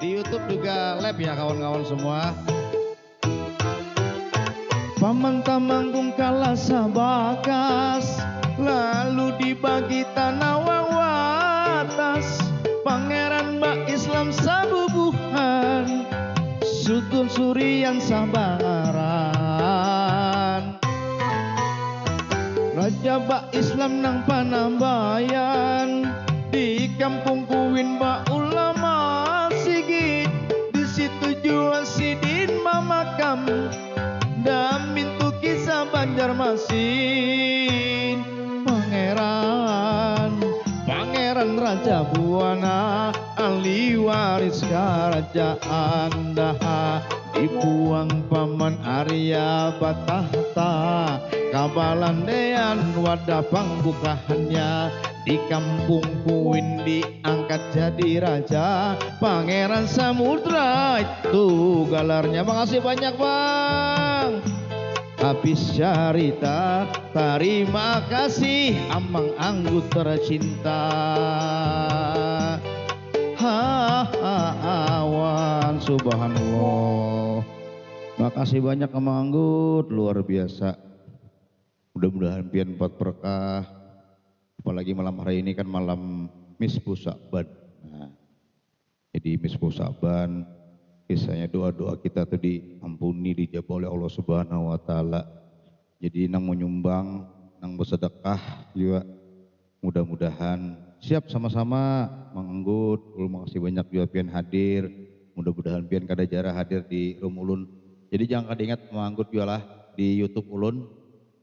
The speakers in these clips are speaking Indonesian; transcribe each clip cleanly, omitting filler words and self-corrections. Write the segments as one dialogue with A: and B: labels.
A: Di YouTube juga live ya kawan-kawan semua. Paman Tamanggung kalah sabakas, lalu dibagi tanah wawatas. Pangeran Mbak Islam sabubuhan, Sultan Surian sabaran. Raja Mbak Islam nang Panambayan, di kampung Kuwin Mbak ulama sigit. Di situ jual sidin mamakam, dan pintu kisah Banjarmasin. Pangeran Raja Buana, ahli waris kerajaan Daha. Dibuang Paman Arya Batahta, kabalandean wadah pangbukahannya. Di kampung Kuwin diangkat jadi raja, Pangeran Samudra itu galarnya. Makasih banyak Bang. Habis cerita, terima kasih Amang Anggut tercinta. Awan subhanallah. Makasih banyak Amang Anggut, luar biasa. Mudah-mudahan pian 4 berkah. Apalagi malam hari ini kan malam Misbu Sa'ban. Nah, jadi Misbu Sa'ban, kisahnya doa-doa kita tuh diampuni, dijawab oleh Allah Subhanahu wa taala. Jadi nang menyumbang, nang bersedekah juga mudah-mudahan siap sama-sama menganggut. Terima kasih banyak juga pian hadir. Mudah-mudahan pian kada jarah hadir di room ulun. Jadi jangan kada ingat menganggut juga lah di YouTube ulun,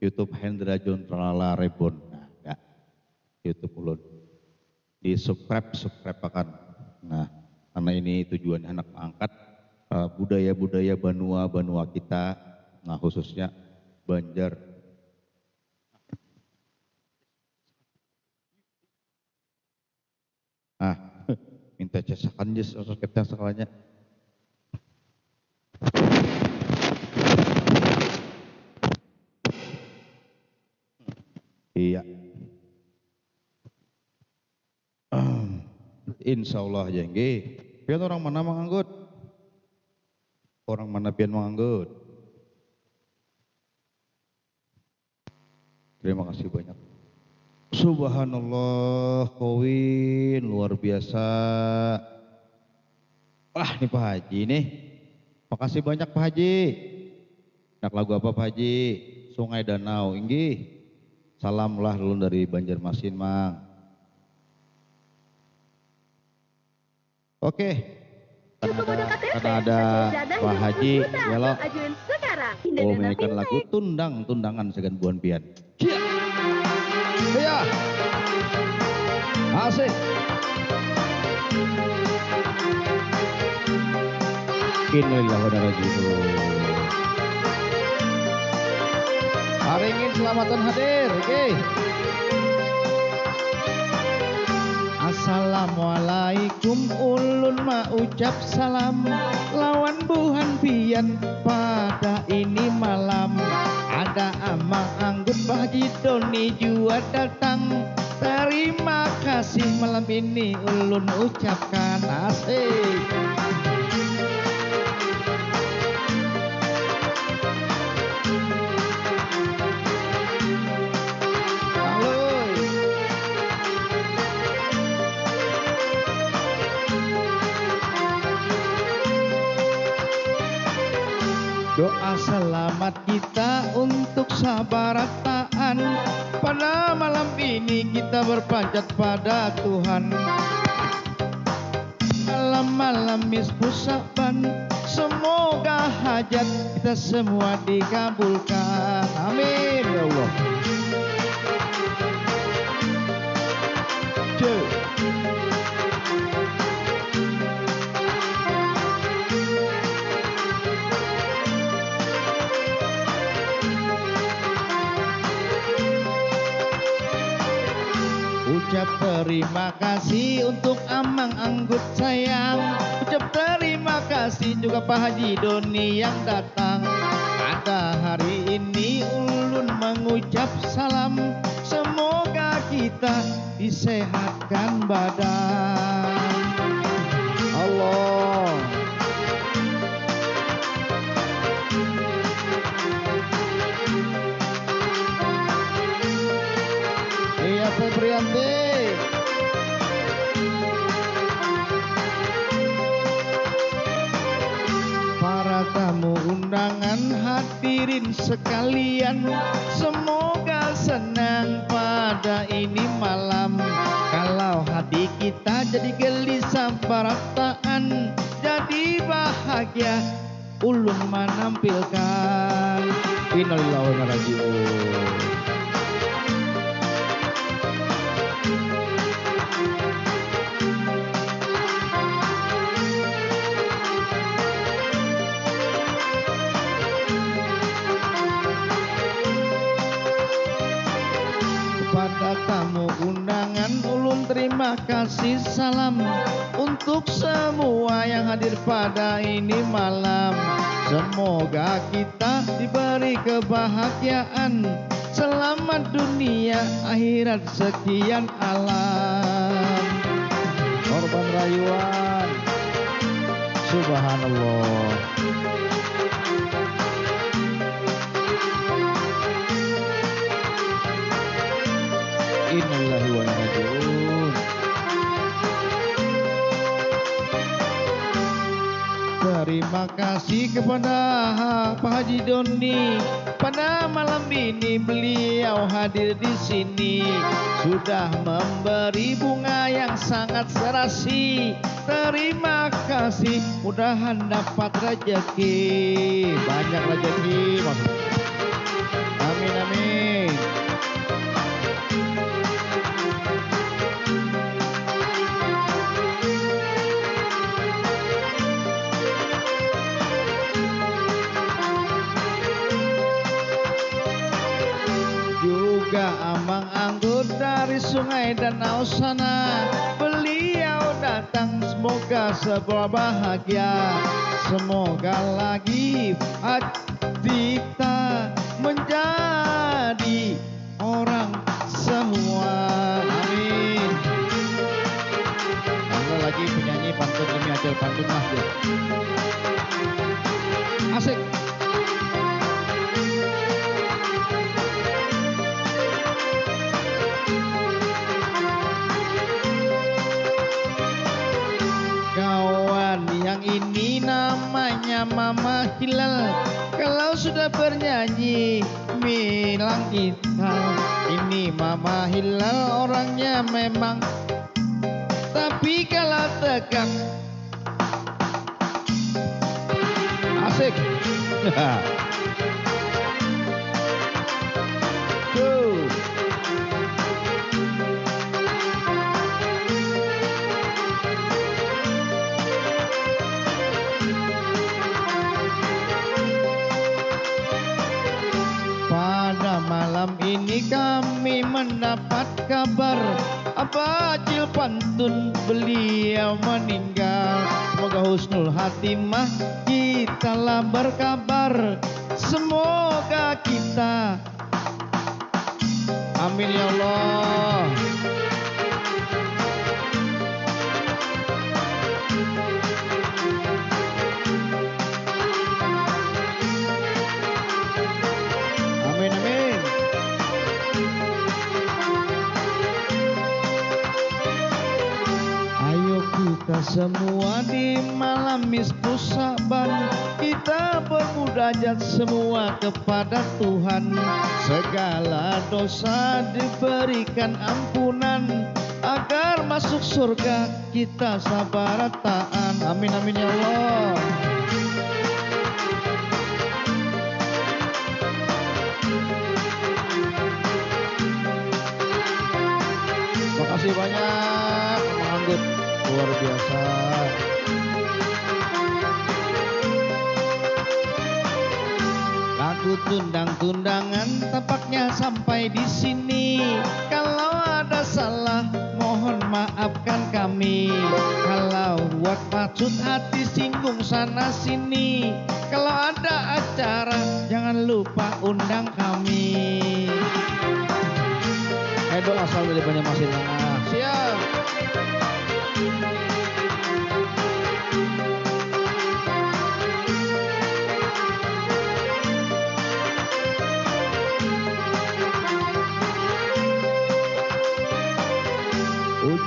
A: YouTube Hendra John Tralala Rebon. Nah, ya. YouTube ulun. Di subscribe akan. Nah, karena ini tujuannya anak angkat budaya-budaya Banua kita, nah khususnya Banjar. Ah, minta cesakan jes kita sekalanya. Iya. Insya Allah jengge. Pian orang mana menganggut? Orang mana pian menganggut? Terima kasih banyak. Subhanallah, Kowin luar biasa. Wah, ini Pak Haji nih. Makasih banyak Pak Haji. Nak lagu apa Pak Haji? Sungai Danau, inggih. Salamlah dulu dari Banjarmasin, Mang. Oke. Karena ada Pak Haji, ya lo. Oh, menyanyikan lagu tundangan segan buan pian. Iya. Asik. Inilah saudara gitu. Hari ini selamatan hadir, oke. Assalamualaikum ulun ma ucap salam, lawan buhan pian pada ini malam. Ada Amang Anggut Haji Doni juga datang. Terima kasih malam ini ulun ucapkan asik. Doa selamat kita untuk sabarataan. Pada malam ini kita berpanjat pada Tuhan. Malam-malam Misbu Sa'ban, semoga hajat kita semua dikabulkan. Amin ya Allah. Ucap terima kasih untuk Amang Anggut sayang. Ucap terima kasih juga Pak Haji Doni yang datang. Pada hari ini ulun mengucap salam. Semoga kita disehatkan badan. Allah. Febrianti. Para tamu undangan hadirin sekalian, semoga senang pada ini malam. Kalau hati kita jadi gelisah perasaan, jadi bahagia ulun menampilkan Innalillahi wa inna ilaihi raji'un. Kepada tamu undangan ulun terima kasih salam untuk semua yang hadir pada ini malam. Semoga kita diberi kebahagiaan, selamat dunia akhirat sekian alam. Korban rayuan, subhanallah. Innalillahi wa inna ilaihi raji'un. Terima kasih kepada Pak Haji Doni. Pada malam ini beliau hadir di sini, sudah memberi bunga yang sangat serasi. Terima kasih, mudahan dapat rezeki, banyak rezeki. Amin amin. Juga Amang Anggur dari Sungai Danau sana, beliau datang semoga sebuah bahagia. Semoga lagi hati kita menjadi orang semua. Amin. Ada lagi penyanyi pantun demi ajal pantun lah ya. Asik. Kawan yang ini namanya Mama Hilal, kalau sudah bernyanyi bilang kita. Ini Mama Hilal orangnya memang, tapi kalau tegang asik. Tuh. Pada malam ini kami mendapat kabar Abah Acil Pantun beliau meninggal. Semoga husnul hatimah kita lah berkabar. Semoga kita, amin ya Allah. Amin amin. Ayo kita semua di malam Nisfu Sa'ban, kita bermunajat semua kepada Tuhan. Segala dosa diberikan ampunan, agar masuk surga kita sabar taat. Amin amin ya Allah. Makasih banyak Manggut, luar biasa. Lagu tundang-tundangan tampaknya sampai di sini. Kalau ada salah mohon maafkan kami. Kalau buat maksud hati singgung sana sini. Kalau ada acara jangan lupa undang kami. Idol asal dari Banyumasin Tengah. Siap.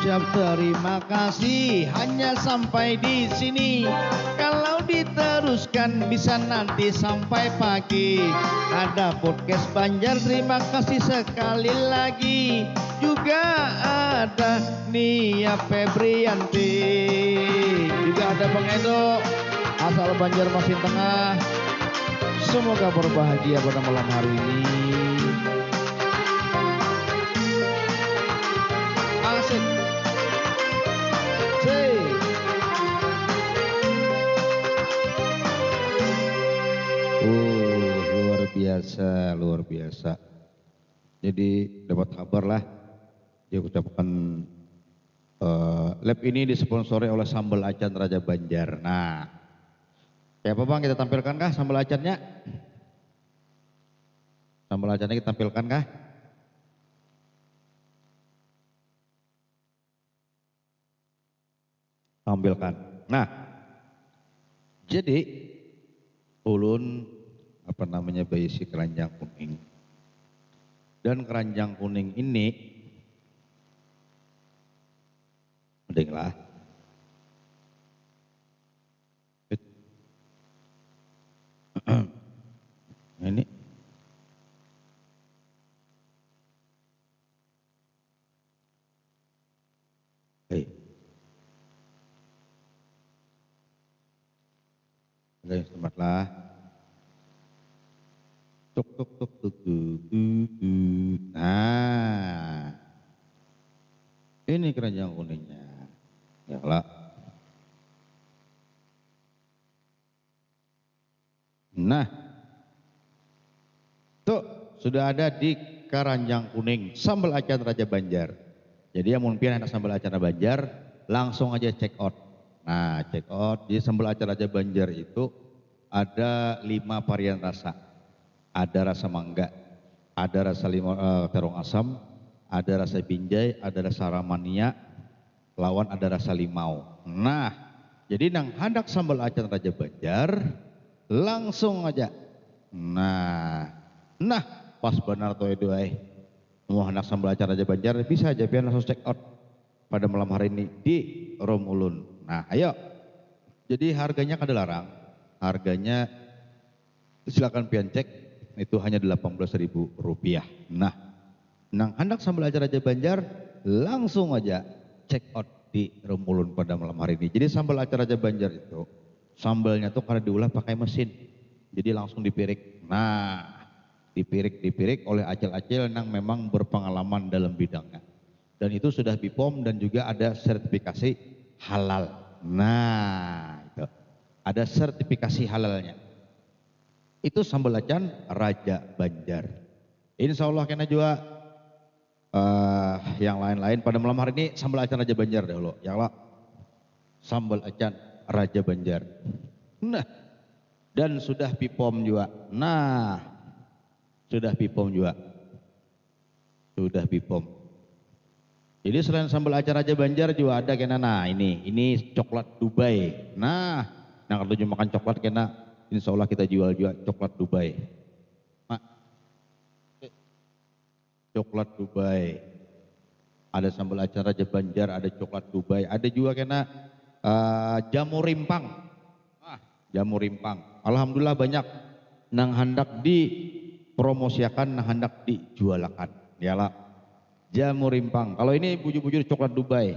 A: ucap terima kasih hanya sampai di sini. Kalau diteruskan bisa nanti sampai pagi. Ada podcast Banjar, terima kasih sekali lagi. Juga ada Nia Febrianti, juga ada Bang Edo asal Banjarmasin Tengah. Semoga berbahagia pada malam hari ini. Asik. Luar biasa, luar biasa. Jadi dapat kabar lah, dia ucapkan lab ini disponsori oleh Sambal Acan Raja Banjar. Nah, kayak apa Bang, kita tampilkan kah sambal acannya? Sambal acannya kita tampilkan kah? Tampilkan. Nah, jadi ulun apa namanya berisi keranjang kuning. Dan keranjang kuning ini mendinglah ini guys, tempatlah tuk tuk tuk tuk tuk tuk. Nah, ini keranjang kuningnya ya lah. Nah, tuh sudah ada di keranjang kuning sambal acan Raja Banjar. Jadi yang mungkin anak sambal acan Banjar langsung aja check out. Nah, check out di sambal acan Raja Banjar itu ada 5 varian rasa. Ada rasa mangga, ada rasa terong asam, ada rasa binjai, ada rasa ramania, lawan ada rasa limau. Nah, jadi nang hendak sambal acan Raja Banjar langsung aja. Nah, pas benar tuh itu mau hendak sambal acan Raja Banjar bisa aja biar langsung check out pada malam hari ini di Romulun. Nah, ayo. Jadi harganya kada larang. Harganya silakan pian cek, itu hanya Rp18.000. Nah, nang hendak sambal acan Raja Banjar langsung aja check out di Romulun pada malam hari ini. Jadi sambal acan Raja Banjar itu sambalnya tuh karena diolah pakai mesin, jadi langsung dipirik. Nah, dipirik oleh acil-acil yang memang berpengalaman dalam bidangnya. Dan itu sudah BPOM dan juga ada sertifikasi halal. Nah, itu ada sertifikasi halalnya. Itu sambal acan Raja Banjar. Insya Allah kena juga yang lain-lain pada malam hari ini sambal acan Raja Banjar dahulu. Ya Allah, sambal acan Raja Banjar. Nah, dan sudah BPOM juga. Nah, sudah BPOM juga. Sudah BPOM. Jadi selain sambal acan Raja Banjar juga ada kena. Nah, ini coklat Dubai. Nah, yang kalau makan coklat kena. Insya Allah kita jual juga coklat Dubai. Coklat Dubai. Ada sambal acan Raja Banjar, ada coklat Dubai. Ada juga kena jamu rimpang. Jamu rimpang. Alhamdulillah banyak nang hendak dipromosiakan, nang hendak dijualakan. Yalah. Jamu rimpang. Kalau ini bujur-bujur coklat Dubai.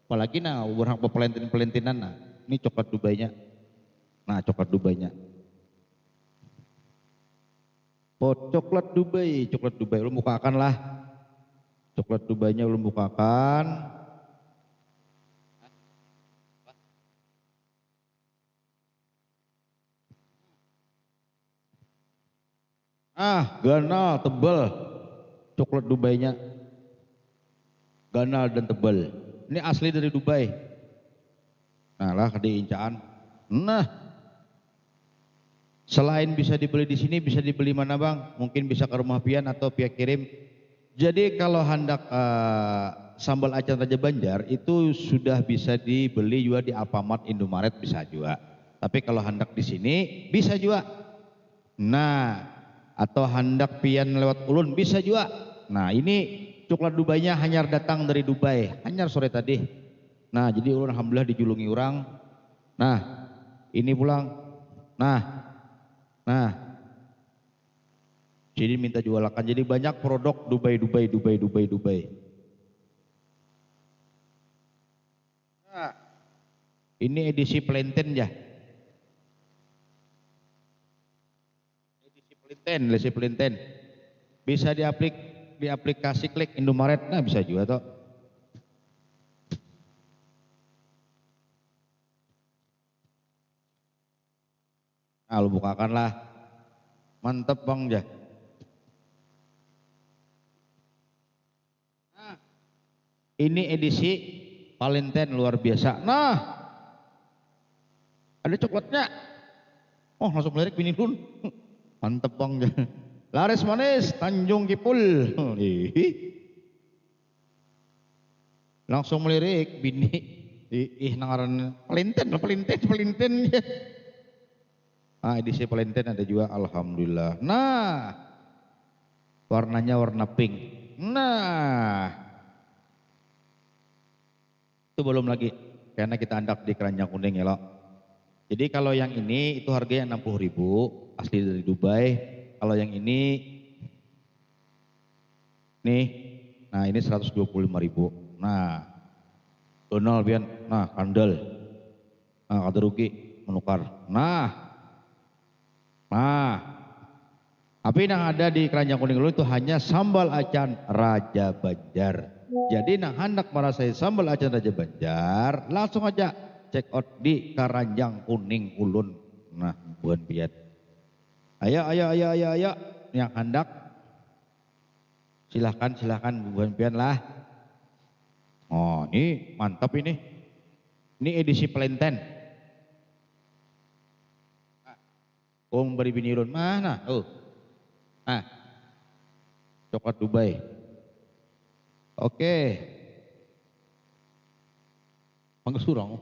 A: Apalagi nah berhak pepelentin-pelentinan nah. Ini coklat Dubainya. Nah, coklat Dubainya. Oh, coklat Dubai lu bukakan lah. Coklat Dubainya lu bukakan. Ganal, tebal. Coklat Dubainya. Ganal dan tebal. Ini asli dari Dubai. Nah lah diincaan. Nah, selain bisa dibeli di sini, bisa dibeli mana Bang? Mungkin bisa ke rumah pian atau pihak kirim. Jadi kalau hendak sambal acan Raja Banjar itu sudah bisa dibeli juga di Alfamart, Indomaret bisa juga. Tapi kalau hendak di sini bisa juga. Nah, atau hendak pian lewat ulun bisa juga. Nah, ini coklat Dubainya hanyar datang dari Dubai, hanyar sore tadi. Nah, jadi ulun alhamdulillah dijulungi orang. Nah, ini pulang. Nah, jadi minta jualakan. Jadi banyak produk Dubai. Nah, ini edisi Valentine ya. Edisi Valentine. Bisa di aplikasi klik Indomaret, nah bisa juga toh. Nah, lu bukakan lah. Mantep bang ya. Nah, ini edisi Valentine luar biasa. Nah, ada coklatnya. Oh, langsung lirik bini dun. Mantep bang ya. Laris manis Tanjung Kipul. Langsung melirik bini. Nangaran Valentine. Nah, edisi Valentine ada juga alhamdulillah. Nah, warnanya warna pink. Nah, itu belum lagi karena kita andak di keranjang kuning ya lo. Jadi kalau yang ini itu harganya 60.000 asli dari Dubai. Kalau yang ini nih, nah ini 125.000. Nah, Donald Bian, nah kandel, nah kata rugi menukar. Nah, tapi yang ada di keranjang kuning dulu itu hanya sambal acan Raja Banjar. Jadi nah hendak merasai sambal acan Raja Banjar, langsung aja check out di keranjang kuning ulun. Nah, buan biat. Ayo, yang hendak silahkan buan biat lah. Oh, ini mantap ini. Ini edisi Valentine. Beri bini ulun mana? Oh. Nah, coklat Dubai. Oke. Mangga surang.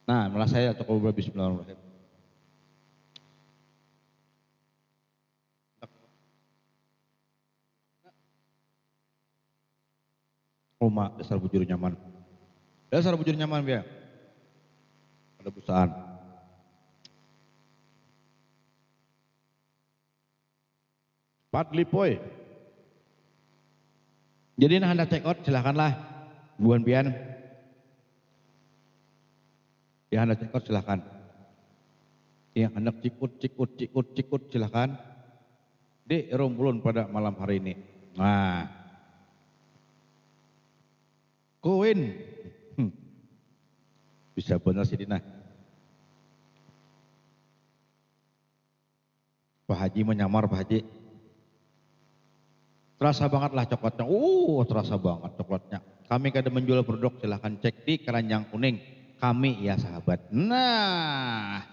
A: Nah, malah saya coklat Dubai bismillahirrahmanirrahim. Rumah dasar bujur nyaman. Dasar bujur nyaman biar. Ada busaan. Padlipoy. Jadi nah hendak check out silakanlah. Buan pian. Yang hendak check out silakan. Yang hendak cikut silakan. Di rombulun pada malam hari ini. Nah. Koin. Bisa benar sih Dina. Pak Haji menyamar Pak Haji. Terasa banget lah coklatnya. Terasa banget coklatnya. Kami kada menjual produk, silahkan cek di keranjang kuning. Kami ya sahabat. Nah.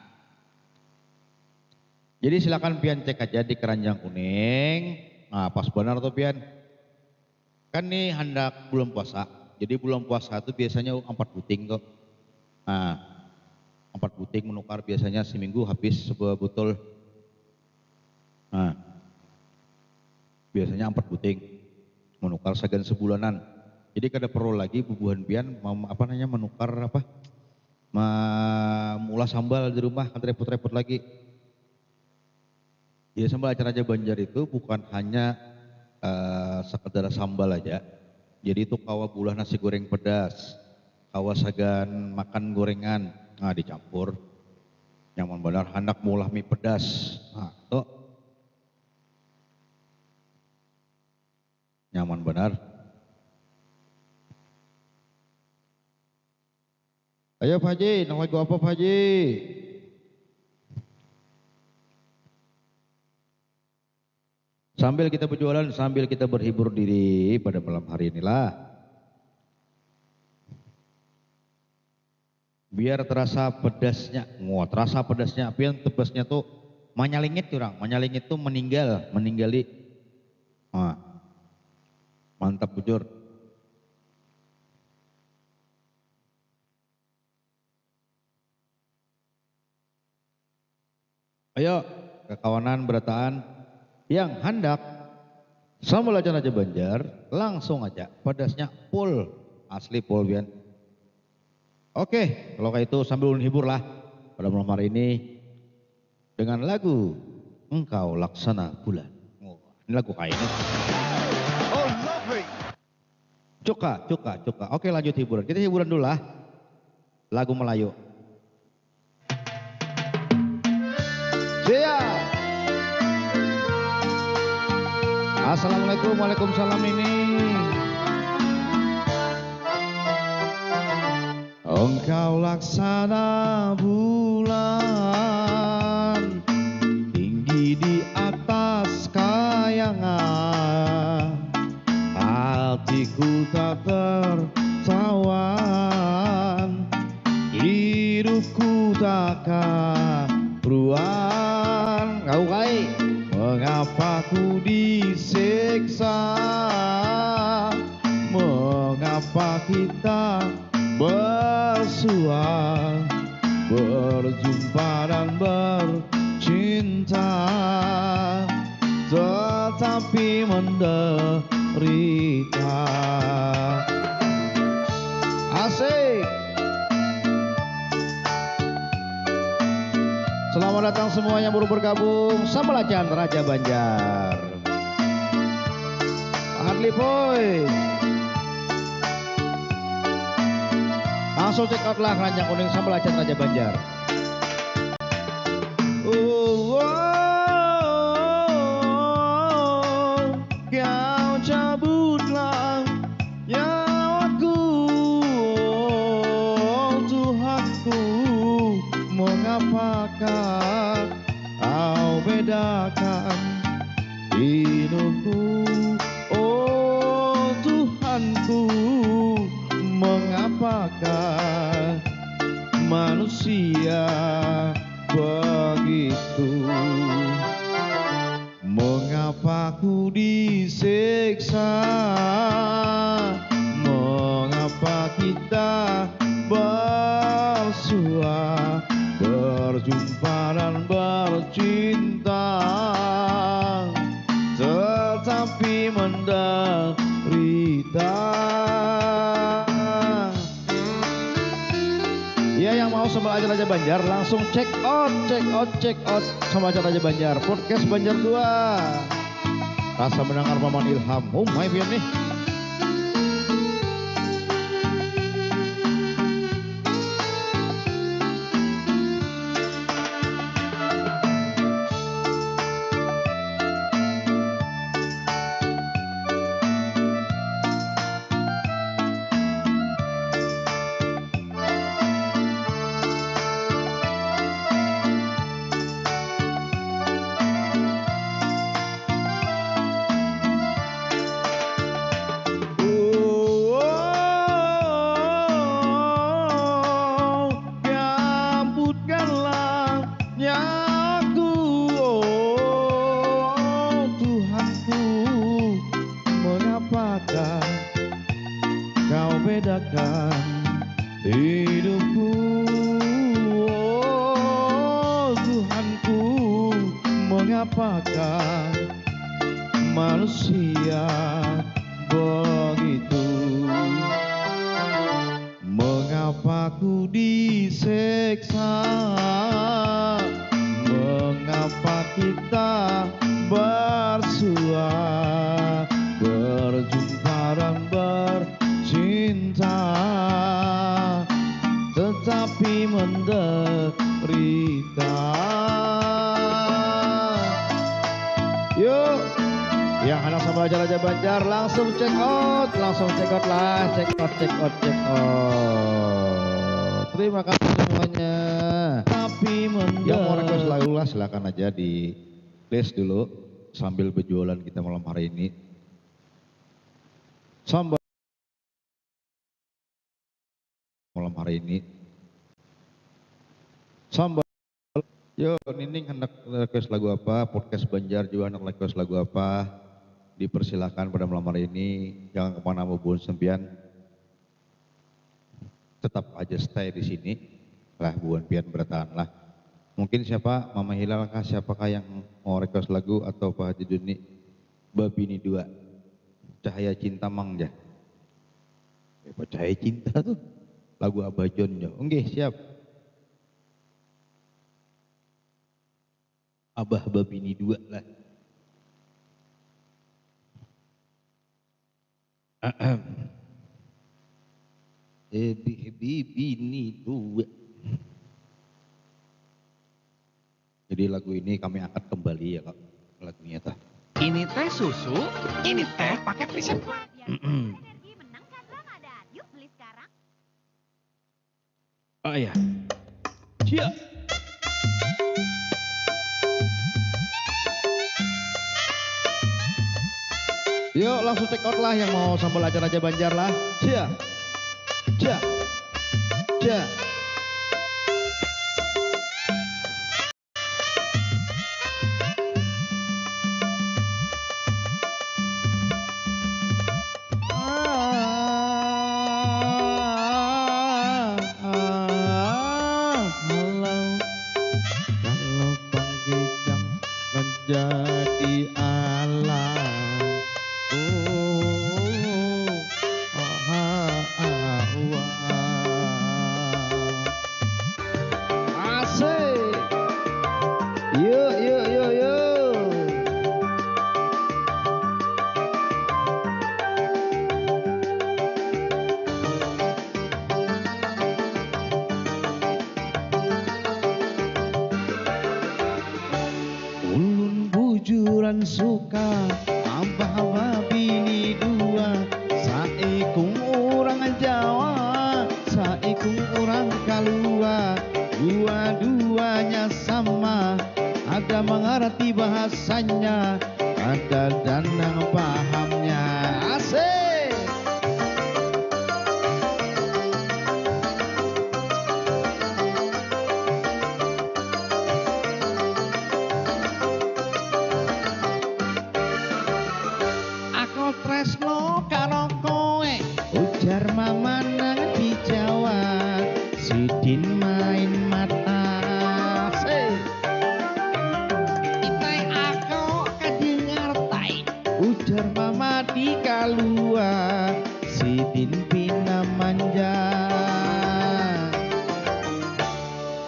A: Jadi silakan pian cek aja di keranjang kuning. Nah, pas benar tuh pian. Kan nih hendak bulan puasa. Jadi bulan puasa itu biasanya 4 buting kok. Nah, 4 buting menukar biasanya seminggu habis sebuah botol. Nah, biasanya 4 buting menukar segan sebulanan. Jadi kada perlu lagi bubuhan pian menukar mula sambal di rumah kan repot-repot lagi. Ya sambal acan Raja Banjar itu bukan hanya sekedar sambal aja. Jadi itu kawa bulah nasi goreng pedas, kawa sagan makan gorengan, nah dicampur. Nyaman benar hendak mulah mie pedas. Nah, tuh. Nyaman benar. Ayo Pak Haji, nak lagu apa Pak Haji? Sambil kita berjualan, sambil kita berhibur diri pada malam hari inilah. Biar terasa pedasnya, terasa pedasnya, biar tebasnya tuh manyalingit orang, manyalingit tuh meninggali. Nah, mantap bujur. Ayo, kekawanan berataan yang hendak Sambal aja Raja Banjar, langsung aja pedasnya full, asli full Bian. Oke, kalau kayak itu sambil menghibur lah pada malam hari ini dengan lagu Engkau Laksana Bulan. Oh, ini lagu kayak ini.
B: Oh, lovely.
A: Cuka. Oke lanjut hiburan. Kita hiburan dulu lah. Lagu Melayu. Siap. Assalamualaikum, waalaikumsalam ini. Engkau laksana bulan tinggi di atas kayangan, hatiku tak tertawan, hidupku takkan beruang. Kau kai, mengapa ku disiksa? Mengapa kita bersua, berjumpa dan bercinta, tetapi menderita. Asik. Selamat datang semua yang baru bergabung. Sambal acan Raja Banjar. Pak Hadli Boy. Langsung check out lah keranjang kuning sambal acan Raja Banjar. Kau cabutlah nyawaku, Tuhanku, mengapakah kau bedakan hidupku, oh Tuhanku, mengapakah manusia begitu? Mengapa ku disiksa? Mengapa kita bersua, berjumpa dan bercinta, tetapi menderita? Ya, yang mau sambal aja Raja Banjar langsung check out sambal aja Raja Banjar podcast Banjar 2. Rasa mendengar Maman Ilham. Oh my God nih. Bedakan hidupku, oh Tuhanku, mengapakah manusia begitu? Mengapa ku disiksa? Mengapa kita bersua, berjumpa dan bercinta, tetapi menderita? Yuk, yang anak sama aja Raja Banjar langsung check out lah, check out. Terima kasih semuanya. Tapi yang mau request lagu lah silakan aja di list dulu sambil berjualan kita malam hari ini. Sambal malam hari ini. Sambal. Yo, Nining hendak request lagu apa? Podcast Banjar juga hendak request lagu apa? Dipersilakan pada malam hari ini. Jangan kemana-mana Bun Sempian. Tetap aja stay di sini. Lah Buan Pian bertahanlah. Mungkin siapa? Mama Hilal kah? Siapakah yang mau request lagu atau Pak Haji Duni? Babini dua. Cahaya cinta mang ya. Cahaya cinta tuh. Lagu Abah John ya. Oke, siap. Abah Babini dua lah. Bini dua. Jadi lagu ini kami angkat kembali ya kak. Lagunya tah.
C: Ini teh susu, ini teh pakai preset.
D: Energi menangkan Ramadan. Yuk beli sekarang.
A: Oh ya. Siap. Yuk langsung take out lah yang mau sambal aja Banjar lah. Siap. Siap. Siap. Jadi alam asik yuk yuk yuk yuk ulun bujuran suka abah bini dua saikung orang Jawa saikung orang Kalua dua-duanya sama ada mengerti bahasanya ada dana pahamnya asik aku tresno karo kowe ujar mama nang di Jawa sidin main mata itai aku kadengar tai ujar mama di Kalua sidin pina manja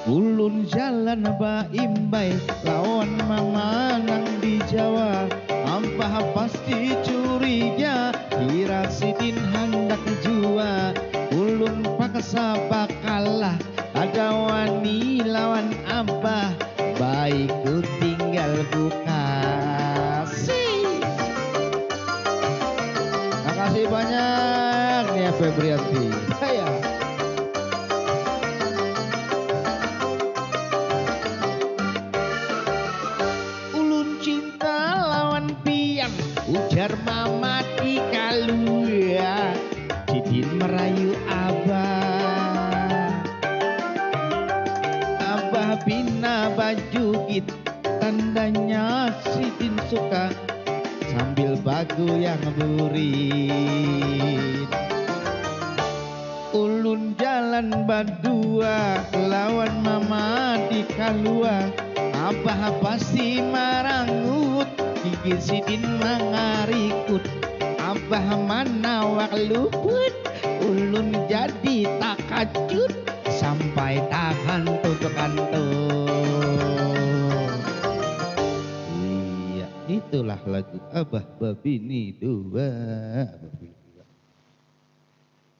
A: ulun jalan baimbai lawan mama nang di Jawa ampah pasti curiga kira sidin hendak jua ulun paksa bakalah ada wani lawan abah baikku tinggal buka makasih banyak Nia Febrianti saya ulun cinta lawan piang ujar mama di Kalua sidin merayu abah bina baju git tandanya sidin suka sambil bagu yang burit ulun jalan berdua lawan mama di Kalua abah pasti marangut gigi sidin mangarikut abah mana wak luput ulun jadi takajut sampai tahan tutup kantung iya itulah lagu Abah Babini dua.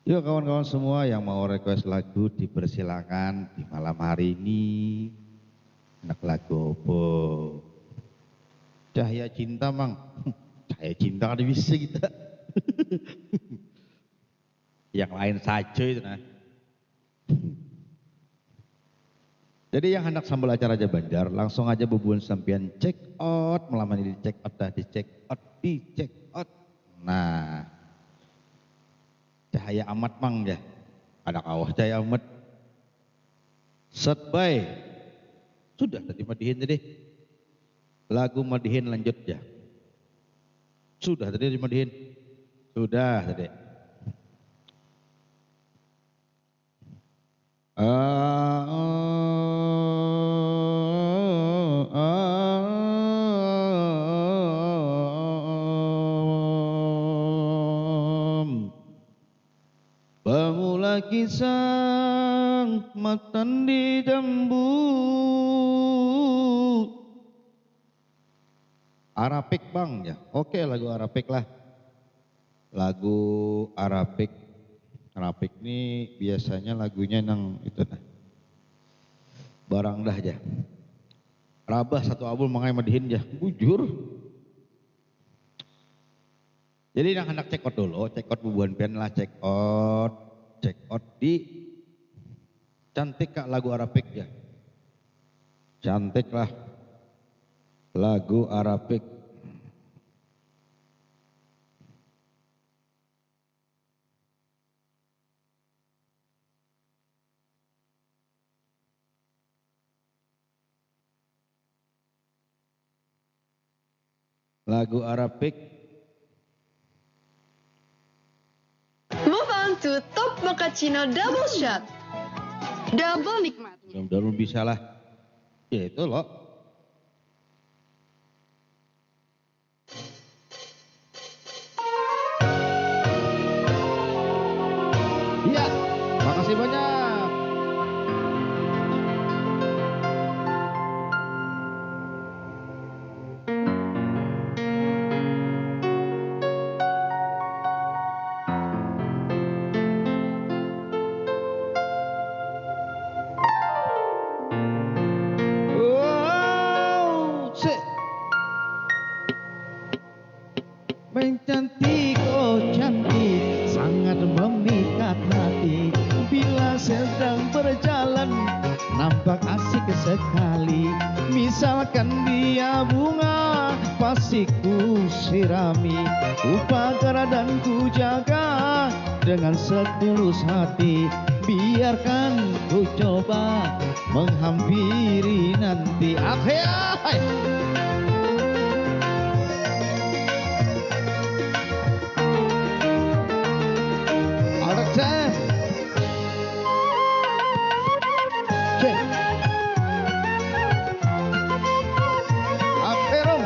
A: Yuk kawan-kawan semua yang mau request lagu dipersilakan di malam hari ini. Enak lagu apa? Cahaya cinta mang. Cahaya cinta kan bisa kita. Yang lain saja itu nah. Jadi yang hendak sambal acara aja Banjar langsung aja bubun sampian check out malam ini di check out dah di check out. Nah. Cahaya amat mang ya. Ada kawah cahaya amat. Set by. Sudah tadi madihin tadi. Lagu madihin lanjut ya. Sudah tadi madihin. Sudah tadi. lagi sang matan di jambu. Arapik bang ya, oke lagu Arapik lah. Lagu Arapik, Arapik ini biasanya lagunya nang itu nah. Barang dah aja. Rabah satu album mangai madihin ya, bujur. Jadi nang hendak cekot dulu, cekot bubuhan pian lah cekot di cantik kak lagu Arapik ya. Cantik lah lagu Arapik. Lagu Arapik.
E: Move on to Top Mochaccino Double Shot. Double nikmatnya.
A: Mudah-mudahan bisa lah. Ya itu loh. Iya, makasih banyak. Wow, cek. Main cantik, oh cantik, sangat memikat hati. Bila sedang berjalan, nampak asik sekali. Misalkan dia bunga, pasti ku sirami. Ku pagar dan ku jaga dengan setulus hati. Biarkan ku coba menghampiri nanti. Akhir. Cek. Aperom.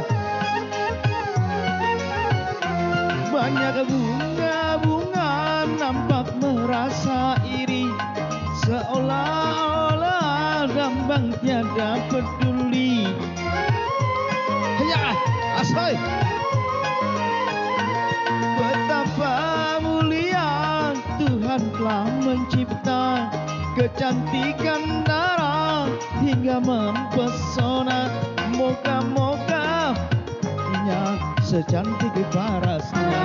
A: Banyak bunga-bunga nampak merasa iri, seolah-olah gambang tiada peduli. Ya, asai. Betapa mulia Tuhan telah mencipta kecantikan darah hingga mempesona. Moga-moga nya secantik parasnya.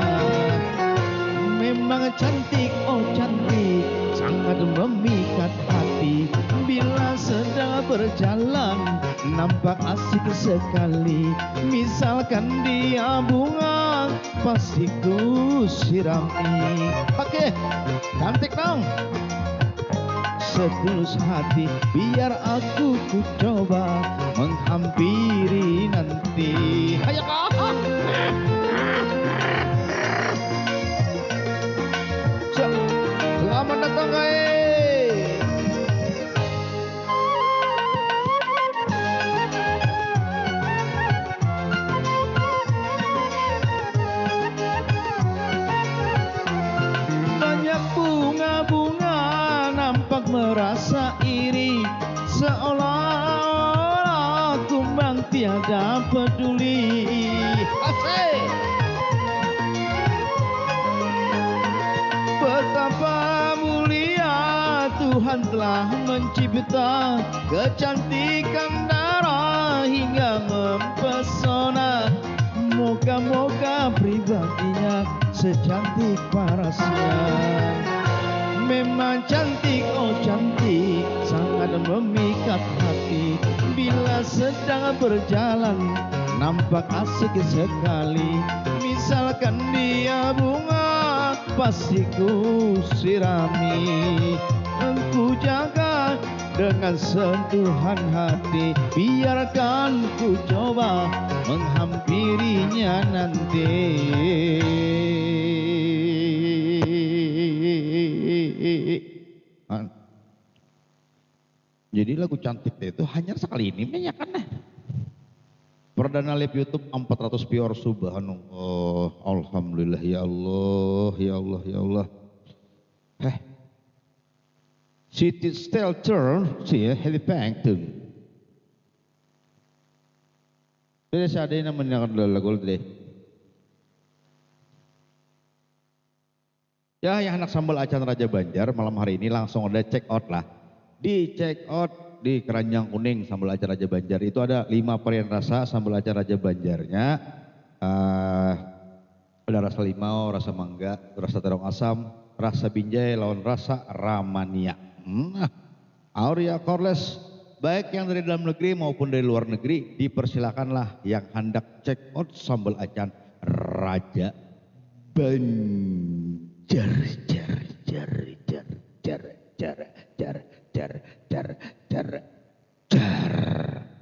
A: Memang cantik, oh cantik, sangat memikat hati. Bila sedang berjalan, nampak asik sekali. Misalkan dia bunga, pasti ku sirami. Oke, cantik dong. Setulus hati, biar aku ku coba menghampiri nanti. Hayo kau. Selamat datang guys. Banyak bunga-bunga nampak merasa iri, seolah-olah kumbang tiada peduli. Asik. Betapa mulia Tuhan telah mencipta kecantikan darah hingga mempesona. Moga-moga pribadinya secantik parasnya. Memang cantik, oh cantik, sangat memikat hati. Bila sedang berjalan, nampak asik sekali. Misalkan dia bunga, pasti ku sirami. Ku jaga dengan sentuhan hati. Biarkan ku coba menghampirinya nanti. Jadi lagu cantik itu hanya sekali ini banyak kan nah. Perdana live YouTube 400 viewer, subhanallah. Alhamdulillah ya Allah, ya Allah, ya Allah. City Stelter, sih ya, Heli Pangtung. Jadi saya ada yang namanya lagu deh. Ya, yang anak sambal acan Raja Banjar malam hari ini langsung ada check out lah. Di check out di Keranjang Kuning sambal acan Raja Banjar itu ada 5 varian rasa sambal acan Raja Banjarnya. Ada rasa limau, rasa mangga, rasa terong asam, rasa binjai, lawan rasa ramania. Aurea Corles, baik yang dari dalam negeri maupun dari luar negeri, dipersilakanlah yang hendak check out sambal acan Raja Banjar.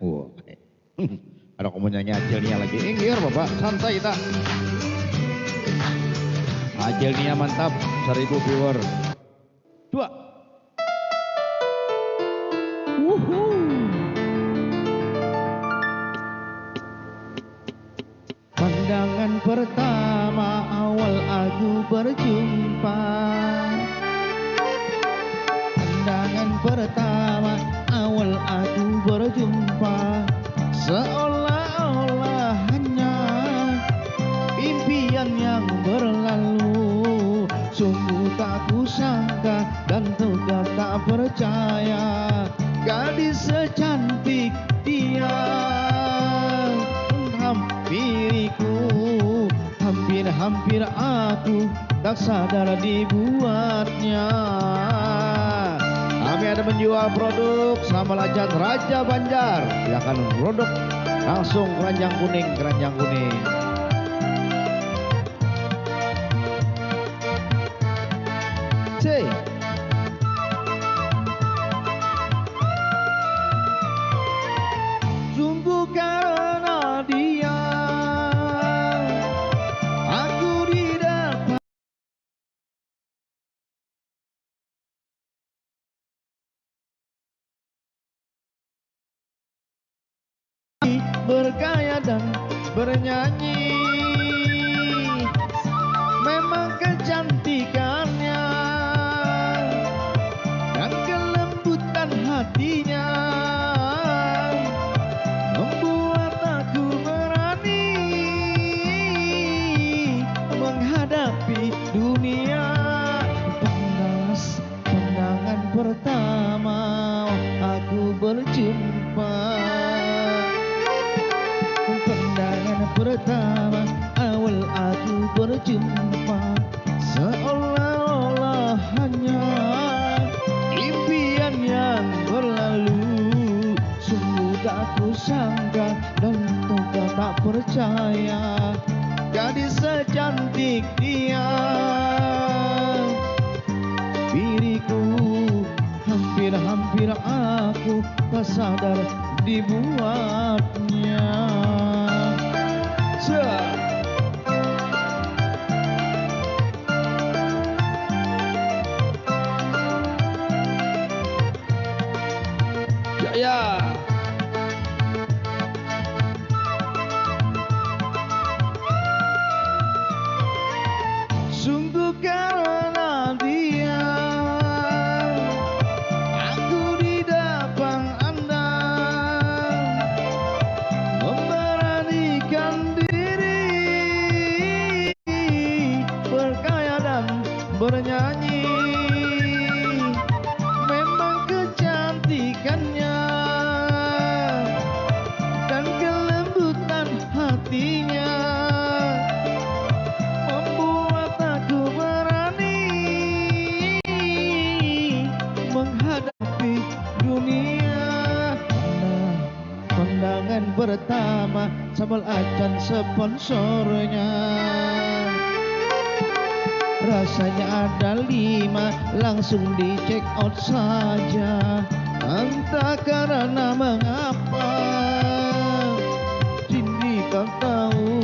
A: Wah, ada komunyanyi Ajelnia lagi. Inggir Bapak, santai kita. Ajelnia mantap, 1000 viewer. 2. Pandangan pertama awal aku berjumpa. Pandangan pertama awal aku berjumpa. Seolah-olah hanya impian yang berlalu. Sungguh tak kusangka dan juga tak percaya. Gadis secantik dia menghampiriku, hampir-hampir aku tak sadar dibuatnya. Kami ada menjual produk sambal acan Raja Banjar. Silakan produk langsung Keranjang Kuning, Keranjang Kuning. C. Sungguh karena dia aku didapat bergaya dan bernyanyi. Memang kecantikannya dan kelembutan hatinya membuat aku berani menghadapi dunia. Pandangan pertama aku berjumpa. Pandangan pertama awal aku berjumpa. Seolah-olah hanya impian yang berlalu. Sungguh tak kusangka dan juga tak percaya. Gadis secantik dia diriku, hampir-hampir aku tak sadar dibuatnya. Ya. Sungguh karena dia aku di depan Anda memberanikan diri bergaya dan bernyanyi. Memang kecantikannya dan kelembutan hatinya membuat aku berani menghadapi dunia. Pandangan pertama sambal acan sponsornya. Rasanya ada 5, langsung di check out saja. Entah karena mengapa Cindy kau tahu.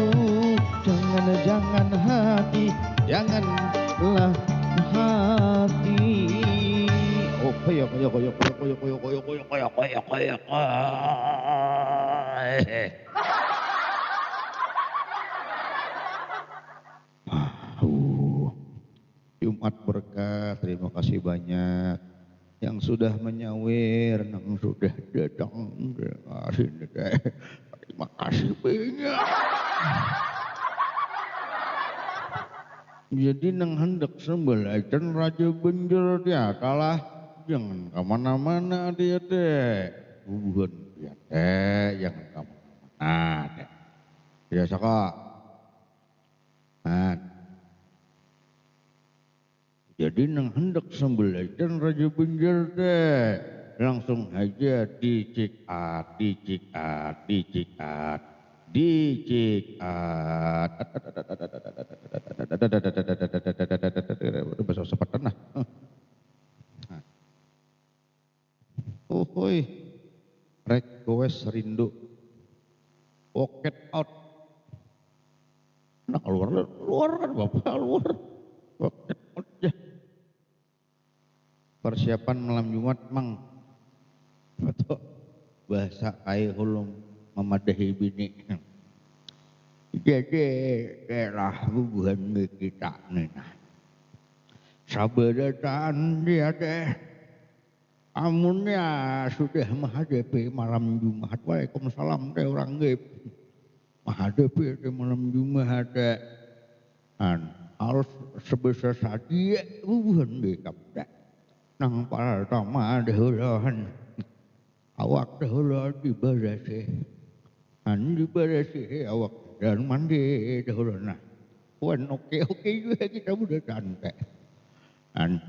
A: Jangan hati, janganlah hati. Oh koyok. Jumat berkah, terima kasih banyak. yang sudah menyawir, yang sudah datang, sini deh. Terima kasih banyak. Jadi nang hendak sembelaikan Raja Benjer dia kalah, jangan kemana-mana dia teh, hubungan dia teh, jangan kemana-mana teh. Biasa kok. Nah. Jadi nang hendak sembelaikan Raja Benjer teh, langsung aja dicikat, dicikat, dicikat, dicikat. Bahasa sepetan lah. Hoi, rek gowes rindu, pocket out. Nah keluar kan bapak keluar, pocket out ya. Persiapan malam Jumat mang, atau bahasa kai hulung memadahi bini. Jadi daerah hubungan kita nih. Sabadataan dia teh, amunnya sudah menghadapi malam Jumat. Waalaikumsalam teh orang gaib. Menghadapi teh malam Jumat teh, harus sebesar saja hubungan kita. Nang para tama dahuluan, awak dahuluan dibarasi, dibarasi awak. Dan mandi dahulu nah, oke juga kita udah santai.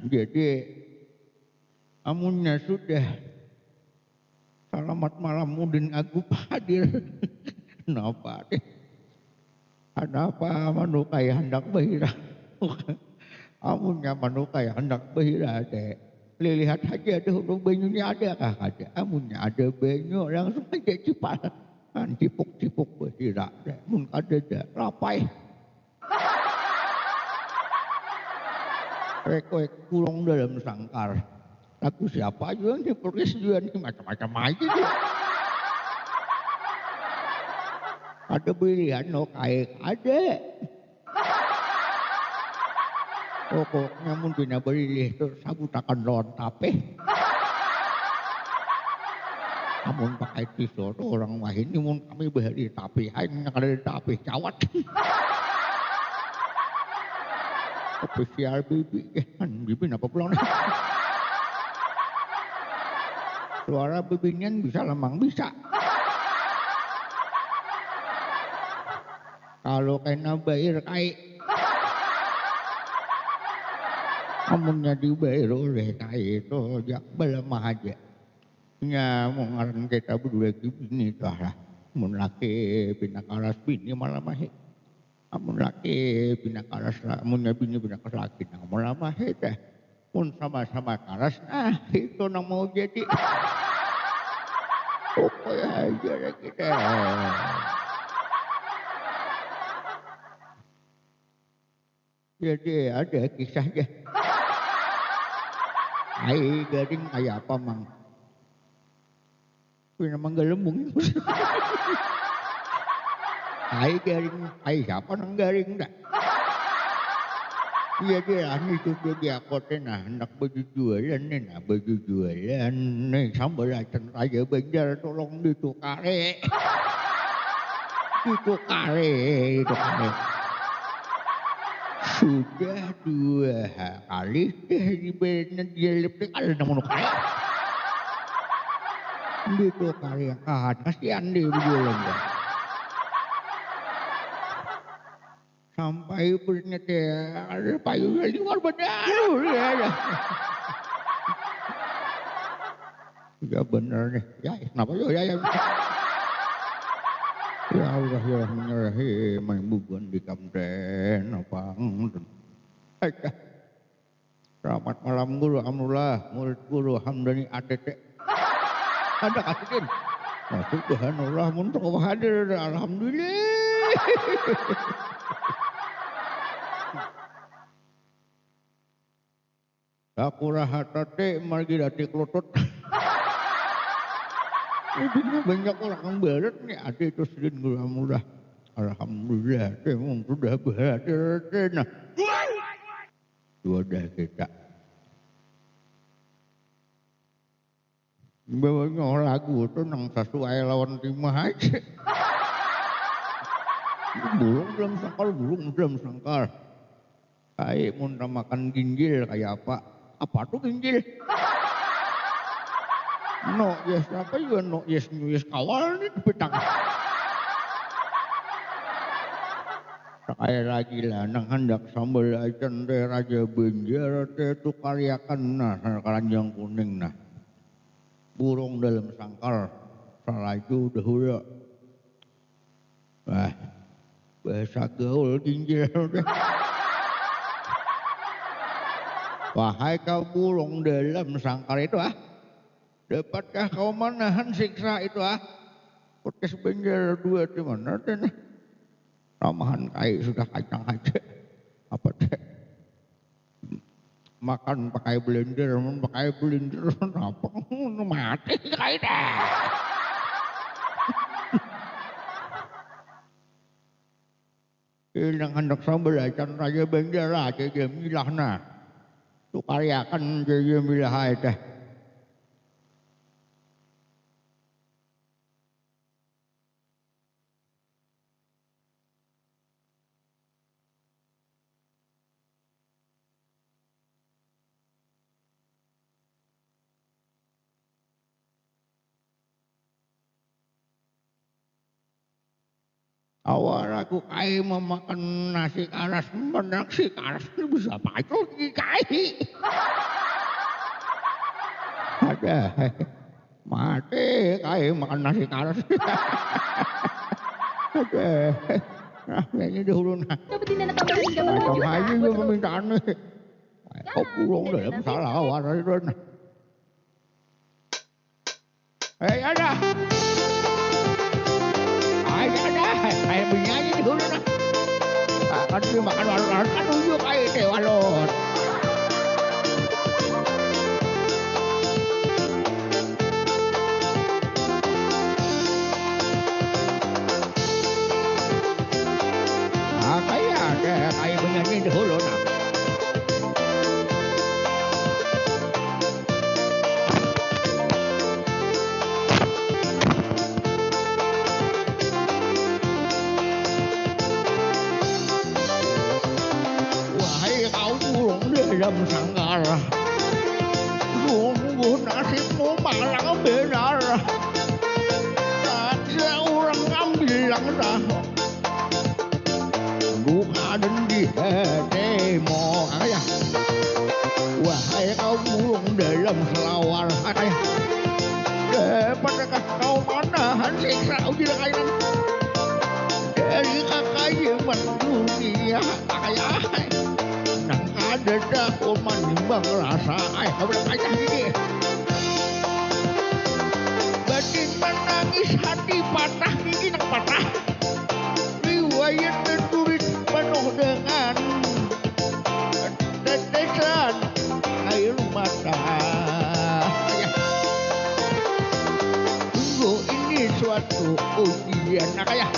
A: Jadi amunnya sudah selamat malam Udin Agup hadir. Kenapa deh? Ada apa manukai hendak bahira? Amunnya manukai hendak bahira deh. Lihat aja dahulu banyunya ada kah ada? Amunnya ada banyu langsung aja cepat. Cipuk-cipuk bahira deh, mun kadeda lapai. Rek kulong dalam sangkar. Lagu siapa juga nih perkis juga nih macam-macam aja dia. Ada pilihan no kayak ada. Pokoknya mun dina berilih terus aku takkan lawan tape. Amun pakai pisau tuh orang wah ini mun kami bahari tapi hanya ada tapi cawat. Spesial bibi kan bibi apa pulang nih? Suara bibinya bisa lemang bisa. Kalau kena bayar kai, amunnya dibayar oleh kai itu ya belemah aja. Nya mau ngaran kita berdua bini tuh lah. Mun laki bina karas bini malah mahe. Mun laki bina karas munnya bini bina karas laki nang malah mahe teh. Mun sama-sama karas itu nang mau jadi. Pokoknya aja lah kita. Jadi ada kisahnya. Ai garing kayak apa mang? Wih memang gelembung. Ai garing, ai siapa nang garing dah? Iya dia itu dia kota nah hendak baju jualan nih nah baju jualan nih sambalacan Raja Benjer tolong ditukare. Ditukare. Sudah 2 kali dibelinya dia lepek ada namun kaya. Gitu karya kan kasihan deh jualan dah. Sampai punya teh ada payungnya di luar benar ya. Ya benar nih ya kenapa ya ya. Ya Allah ya Rahim main bukan di kamden apa selamat malam guru alhamdulillah murid guru Hamdani ATT ada kasihin subhanallah untuk hadir alhamdulillah. Aku rahatate margi dati kelotot. Ini banyak orang barat nih ada itu sedin gula mudah. Alhamdulillah, memang sudah berhadir. Nah, sudah kita. Bawa lagu itu nang sesuai lawan timah aja. Burung belum sangkal. Kayak mau makan ginjil kayak apa? Apa tuh ginjil? No yes apa juga no yes kawal nih petang. Kayak lagi lah nang hendak sambal acan teh raja benjar teh tu karyakan nah keranjang kuning nah. Burung dalam sangkar, salah itu dahulu. Wah, bahasa gaul ginjil. Wahai kau burung dalam sangkar itu dapatkah kau menahan siksa itu Podcast benjar dua di mana deh? Ramahan kai sudah kacang aja. Apa deh? Makan pakai blender apa mati kayak dah. Ini hendak sambal acan raja benjar aja dia milah nah. Tu karyakan dia milah aja. Awal aku kai memakan nasi karas, nasi karas itu bisa pacul di kai. Ada mati kai makan nasi karas. Ada, nah ini dahulu nah. Macam aja gue permintaan nih. Kau burung dalam salah waras itu nah. Ada. Kayak penyanyi dulu nah. Kan dia makan walor kan unjuk kayak teh walor. Kayak penyanyi dulu nah. Dalam sangkar sungguh nasibmu malang benar. Tak seorang ambil langkah buka dan demo ayah. Wahai kau burung dalam selawar ayah, dapatkah kau menahan siksa uji kainan dari kekayaman dunia ayah. Ada kau menimbang rasa kau berkacang gigi. Batin menangis hati patah gigi nak patah. Riwayat tertulis penuh dengan tetesan air mata. Sungguh ini suatu ujian ayah.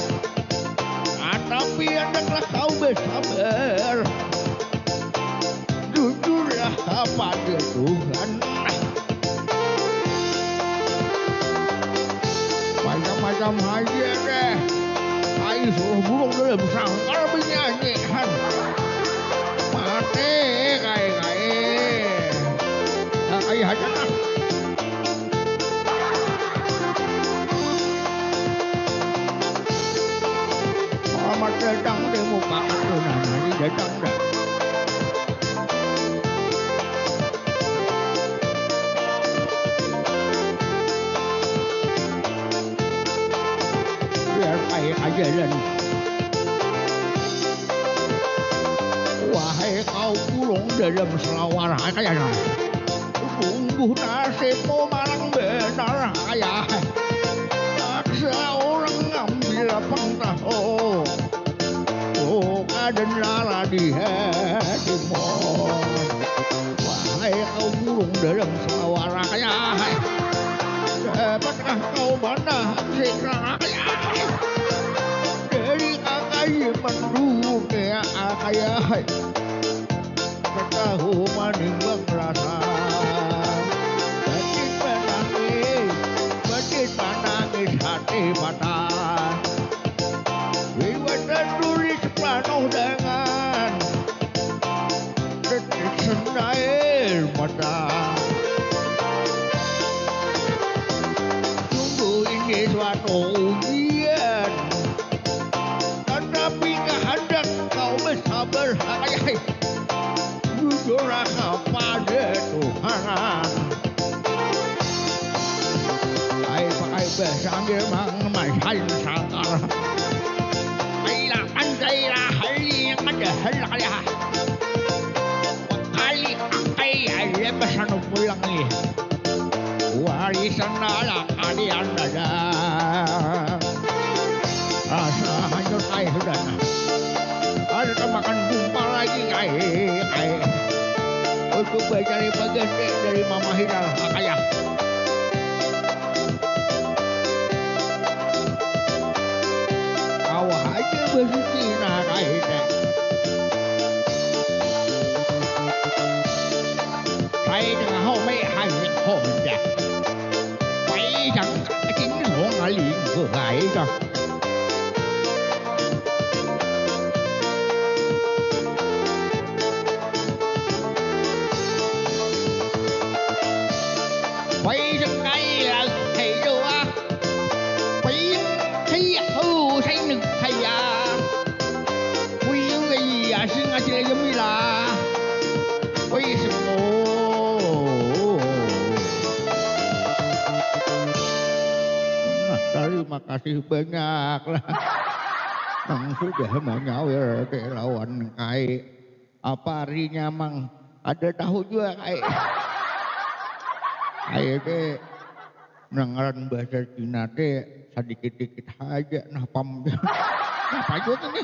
A: Tapi hendaklah kau bersabar. Jujurlah kepada Tuhan. Macam-macam aja deh. Ayo suruh burung dalam sangkar bernyanyian. Mati kayak aja lah. Selamat datang di muka ketunan. Ini datang dah. Ajaran. Wahai kau burung dalam selawar ayah, sungguh nasibmu malang benar ayah. Tak seorang ngambil pengtahu dan lara di hatimu. Wahai kau burung dalam selawar ayah, dapatkah kau menahan siksa ayah? Mendunia ayah ketahu menimbang rasa. Batin menangis sambil memasak sakar. Kailah pandailah hal yang ada hal-hal. Kali akai ada pesan pulang ni. Warisan ala kalian ada. Rasa hancur kai sudah. Ada makan gumpal lagi kai. Untuk mencari pengganti dari Mama Hilal Akaya. Awak aja bersihna kaitnya. Saya dengan homai hanya homda. Phải chẳng cả chính hồn ở liền của ngài cho. Phải chẳng cái là thầy đâu á. Phải thấy hưu thấy nực thầy à. Phải cái gì à xin à xin giống như là. Phải semua. Terima kasih banyak lah. Mang sudah mengawal ke lawan kai. Apa harinya mang? Ada tahu juga kai. Kai ke nengaran bahasa Cina te sedikit-sedikit aja nah pam. Apa juga ini?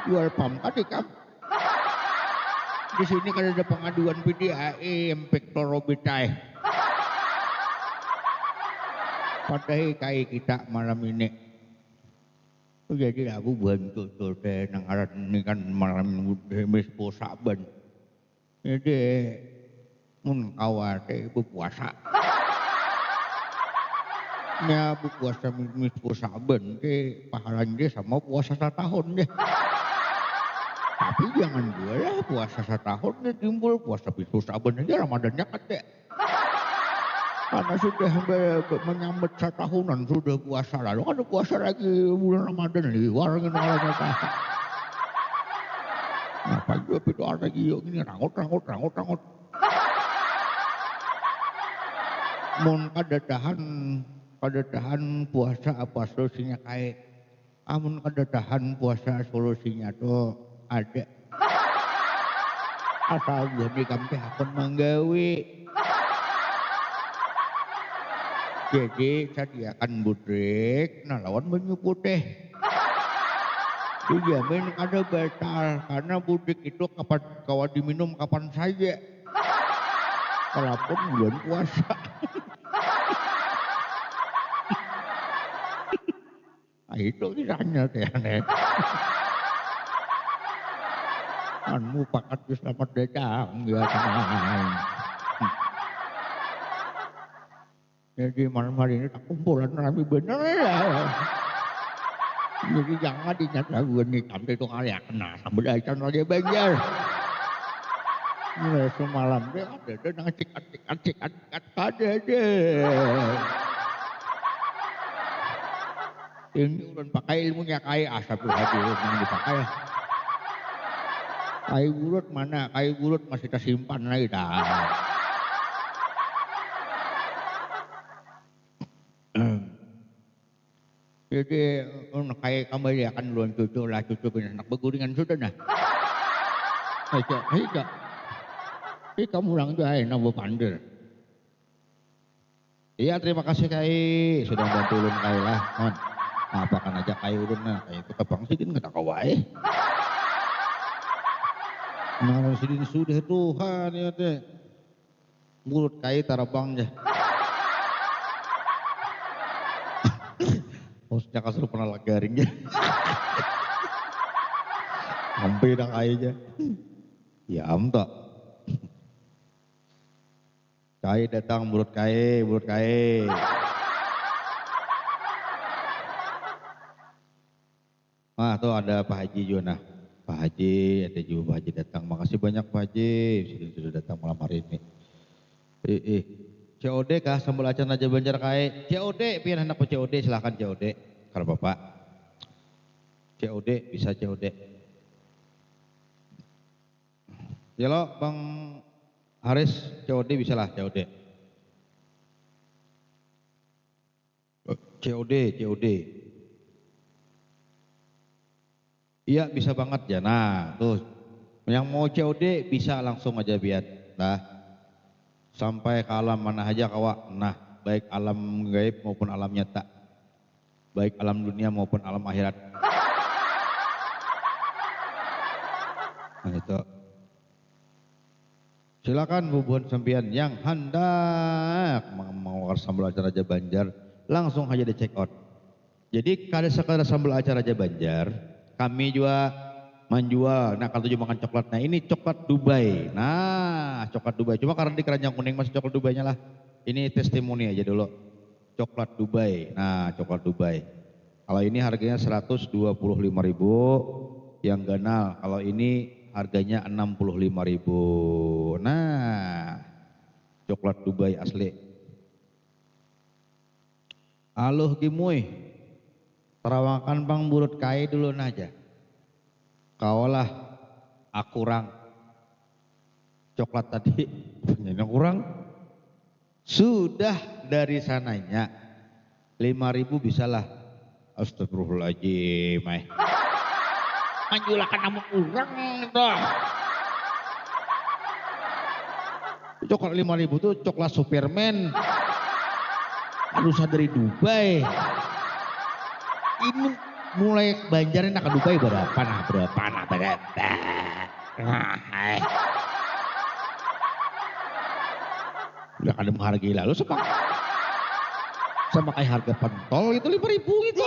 A: Jual pam tadi kam. Di sini kan ada pengaduan PDAE Inspektor Robitai. Padahal kayak kita malam ini. Jadi aku bantu tuh teh nangaran ini kan malam ini saban. Jadi mun kawat teh berpuasa. Nya berpuasa saban teh pahalanya sama puasa setahun deh. Tapi jangan dua ya puasa setahun deh timbul puasa saban aja Ramadannya kan deh. Karena sudah menyambut setahunan sudah puasa lalu ada puasa lagi bulan Ramadan nih warungin orangnya tak. Apa juga pidoan lagi yuk ini rangut. Mun kada tahan puasa apa solusinya kayak amun kada tahan puasa solusinya tuh ada. Asal jadi kampe akon manggawi. Jadi sediakan budrek, nah lawan banyu putih. Dijamin ada batal karena budrek itu kapan kawan diminum kapan saja. Walaupun bulan puasa. Nah, itu kisahnya teh aneh. Anmu pakat selamat datang ya teman. Jadi malam hari ini tak kumpulan rame bener ya. Jadi jangan dinyat laguan nih sampai itu kali ya kena sambil acan aja banjar. Mulai semalam deh ada ngacik ada deh. Ini udah pakai ilmunya kayak asap hadir yang dipakai. Kai bulut mana? Kai bulut masih tersimpan lagi dah. Jadi kayak kamu ya kan luan cucu lah cucu punya anak beguringan sudah nah. Ayo. Ini kamu ulang tuh ayo nambah pandel. Iya terima kasih Kai sudah bantu ulun Kai lah. Mon. Apakan aja Kai ulun nah Kai itu kebang sidin nggak tahu wae. Nah sidin sudah Tuhan ya teh. Mulut Kai tarabang aja. Hostnya kasur pernah lagaringnya. Hampir dah aja. Ya amta. Kai datang mulut Kai. Ah tuh ada Pak Haji juga nah. Pak Haji, ada juga Pak Haji datang. Makasih banyak Pak Haji sudah datang malam hari ini. COD kah sambal acan aja Banjar Kai. COD pian hendak COD silahkan COD kalau Bapak. COD bisa COD. Ya lo Bang Haris COD bisa lah COD. COD, COD. Iya bisa banget ya. Nah tuh yang mau COD bisa langsung aja biar. Nah sampai ke alam mana aja kawa. Nah baik alam gaib maupun alam nyata. Baik alam dunia maupun alam akhirat. Nah itu. Silakan bubuhan sampean yang hendak mau sambal acara Raja Banjar langsung aja di check out. Jadi kada sekadar sambal acara Raja Banjar, kami juga menjual. Nah kalau tujuh makan coklat, nah ini coklat Dubai. Nah coklat Dubai, cuma karena di keranjang kuning masih coklat Dubainya lah. Ini testimoni aja dulu. Coklat Dubai. Nah coklat Dubai. Kalau ini harganya 125.000 yang ganal. Kalau ini harganya 65.000. Nah, coklat Dubai asli. Aluh gimuy, terawakan bang burut kai dulu aja. Kaulah akurang coklat tadi, yang kurang. Sudah dari sananya 5.000 bisalah. Astagfirullahaladzim.
C: Manjulakan namun kurang dah.
A: Coklat 5.000 tuh coklat Superman. Adusan dari Dubai. Ini mulai Banjarin ke Dubai berapa nah. Udah kada menghargai lalu sama kayak harga pentol itu 5.000 gitu.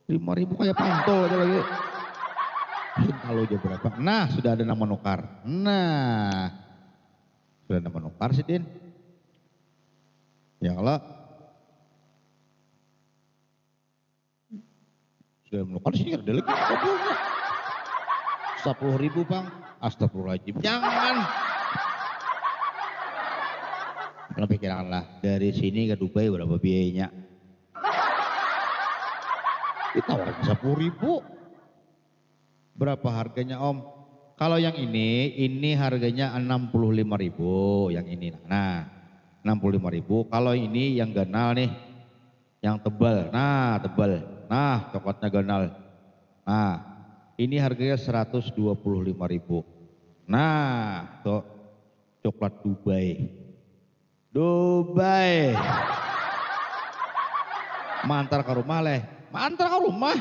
A: 5.000 kayak pentol aja lagi. Kalau aja berapa? Nah sudah ada nama nukar. Nah sudah ada nama nukar sih Din. Ya Allah. Sudah menukar sih ada lagi. 10.000 bang. Astagfirullahaladzim. Jangan. Kalau pikirkanlah dari sini ke Dubai berapa biayanya? Ditawarin 10.000. Berapa harganya Om? Kalau yang ini harganya 65.000 yang ini. Nah, 65.000. Kalau ini yang ganal nih, yang tebal. Nah, tebal. Nah, coklatnya ganal. Nah, ini harganya 125.000. Nah, tuh coklat Dubai. Dubai. Mantar ke rumah leh. Mantar ke rumah.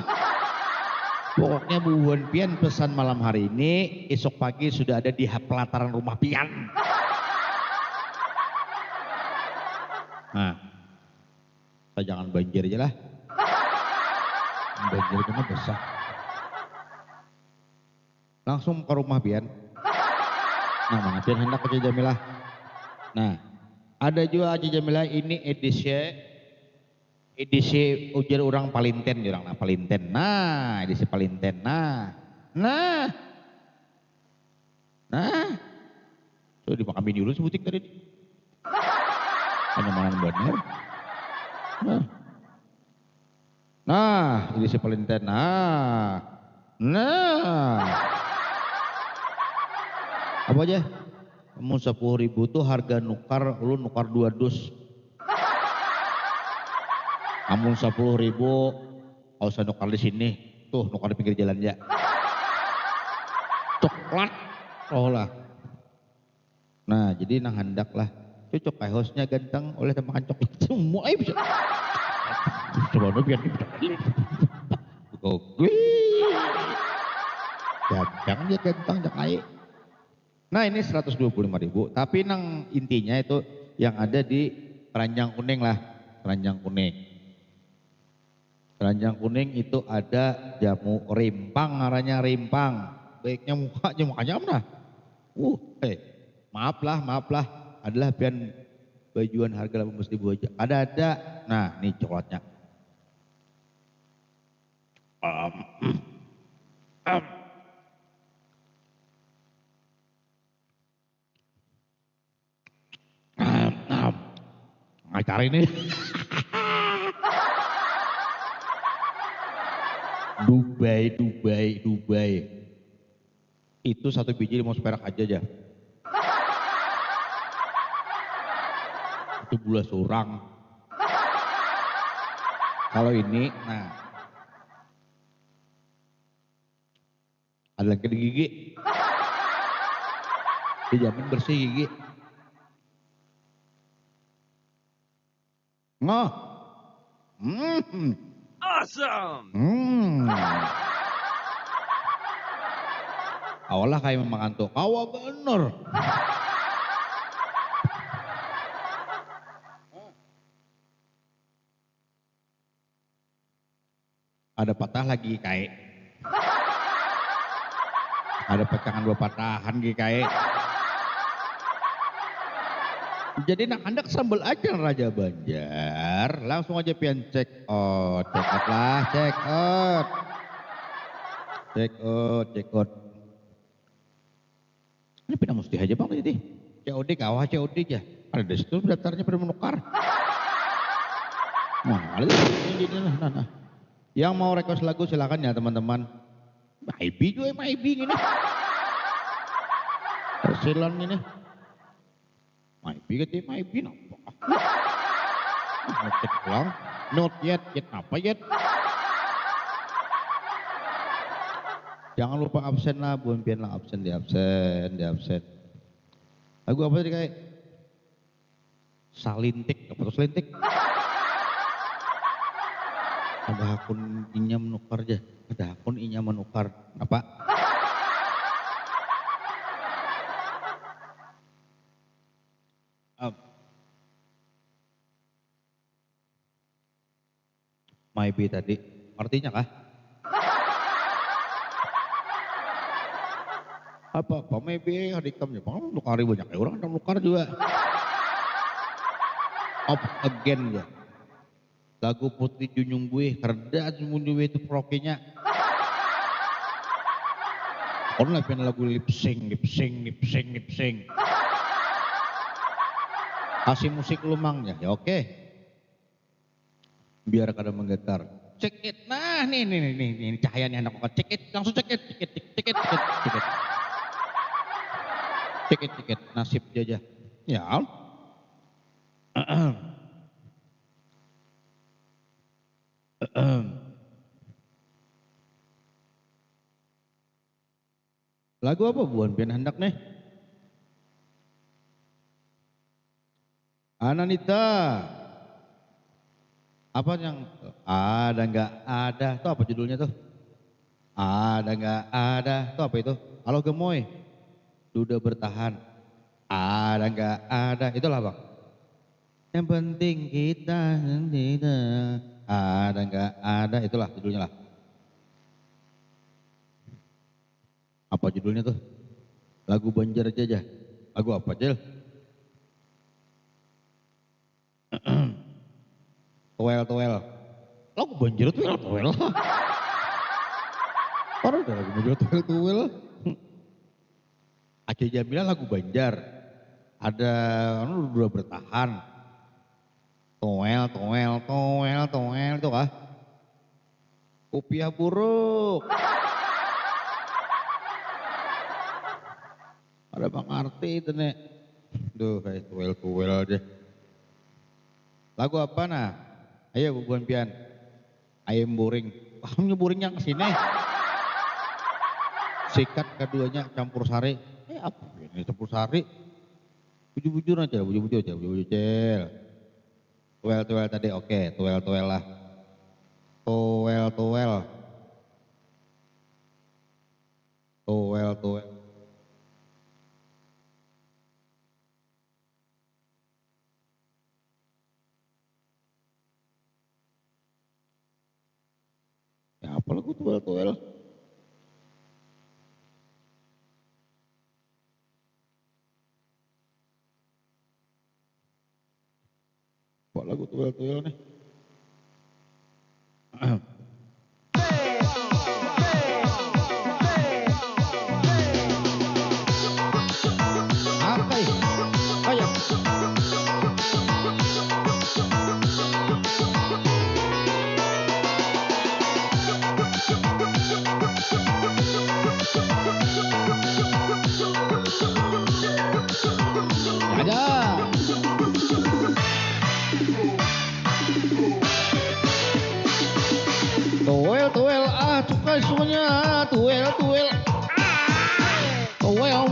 A: Pokoknya Bu Wan Pian pesan malam hari ini, esok pagi sudah ada di pelataran rumah Pian. Nah, kita jangan banjir aja lah. Banjir kena besar. Langsung ke rumah Pian. Nah, mana Pian hendak ke Jamilah. Nah, ada juga Haji Jamilah ini edisi ujar orang Palinten orang nah Palinten. Nah, edisi Palinten. Nah. Tuh di Makam Bini dulu sebutik tadi. Penyamanan benar. Nah, edisi Palinten. Nah. Apa aja? Kamu 10.000 tuh harga nukar, lu nukar 2 dus. Amun 10.000, gak usah nukar di sini, tuh nukar di pinggir jalan ya. Coklat, oh lah. Nah jadi nang hendak lah, cocok kayak hostnya ganteng oleh makan coklat semua bisa. Coba nu biar bisa kali. Ganteng dia ganteng jakai. Nah ini 125.000, tapi nang intinya itu yang ada di keranjang kuning lah, keranjang kuning. Keranjang kuning itu ada jamu rimpang, arahnya rimpang. Baiknya mukanya mana? Maaf lah. Adalah pian bajuan harga 18.000 aja. Ada. Nah, ini coklatnya. Acara ini. Dubai. Itu 1 biji 5 perak aja. Itu bulas orang. Kalau ini, nah, ada lagi di gigi. Dijamin bersih gigi. Ngoh.
C: Awesome.
A: Awalnya kayak memakan tuh, kawa bener. Ada patah lagi kayak. Ada pecahan 2 patahan gitu kayak. Jadi nak hendak sambal aja Raja Banjar, langsung aja pian check out lah, check out. Ini pindah mesti aja bang tadi, COD kawah COD aja, ada di situ daftarnya pada menukar. Nah. Yang mau request lagu silakan ya teman-teman. Maybe juga maybe ini. Persilan ini. Maybe katanya maybe nampak. Ngecek pulang. Not yet apa yet. Jangan lupa absen lah, bukan pian lah absen di absen. Lagu apa tadi kayak? Salintik, apa tuh salintik? Ada akun inya menukar aja. Ada akun inya menukar. Apa? Maybe tadi. Artinya kah? Apa maybe hadikamnya. Bang nukari banyak orang ada nukar juga. Up again ya. Lagu Putri Junjung gue, kerda Junjung gue itu prokenya. Orang lagi lagu lip sync. Kasih musik lumangnya, ya oke. Biar kada menggetar. Check it, nah nih cahayanya anak kok check it, langsung check it. Check it, nasib aja. Ya. Lagu apa buan pian hendak nih? Ananita. Apa yang ada nggak ada? Itu apa judulnya tuh? Ada nggak ada? Itu apa itu? Halo gemoy. Duda bertahan. Ada nggak ada? Itulah bang. Yang penting kita tidak. Ada nggak ada? Itulah judulnya lah. Apa judulnya tuh? Lagu Banjar aja. Lagu apa Jel? Toel. Lagu Banjar toel. Orang ada lagu Banjar toel. Aceh Jamila lagu Banjar. Ada udah bertahan. Toel itu kah? Upiah buruk. Ada Bang Arti itu nek. Duh kayak tuel aja. Lagu apa nah? Ayo bubuan pian. Ayam boring. Kamu boringnya ke sini. Sikat keduanya campur sari. Apa ini campur sari? Bujur aja. Tuel tadi oke, tuel lah. Tuel. Ya apa lagu tuel. Apa lagu tuel nih? Apa ya? Ayo. Ada. asuhnya tuel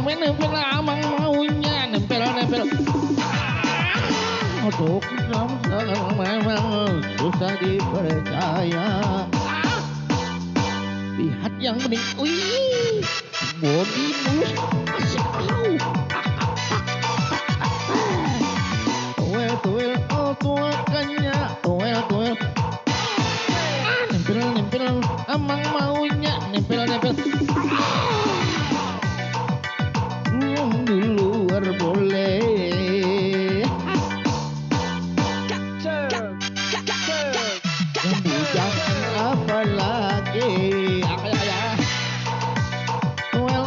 A: nempel amang maunya nempel untuk memang susah dipercaya. Lihat yang bening, wih, body mulus asik tahu. Tuel, oh tuakannya, tuel. Nempel, amang maunya, nempel. Di luar boleh. Jangan apa lagi. Tuel.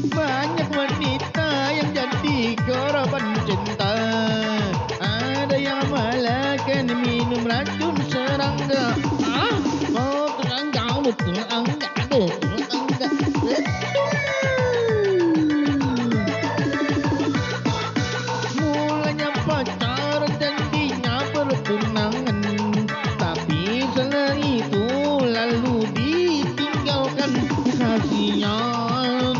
A: Banyak wanita yang jadi korban cinta. Ada yang malah minum racun serangga. Oh serangga, betul enggak. Mulanya pacaran janjinya bertunangan, tapi setelah itu lalu ditinggalkan. Kasihan.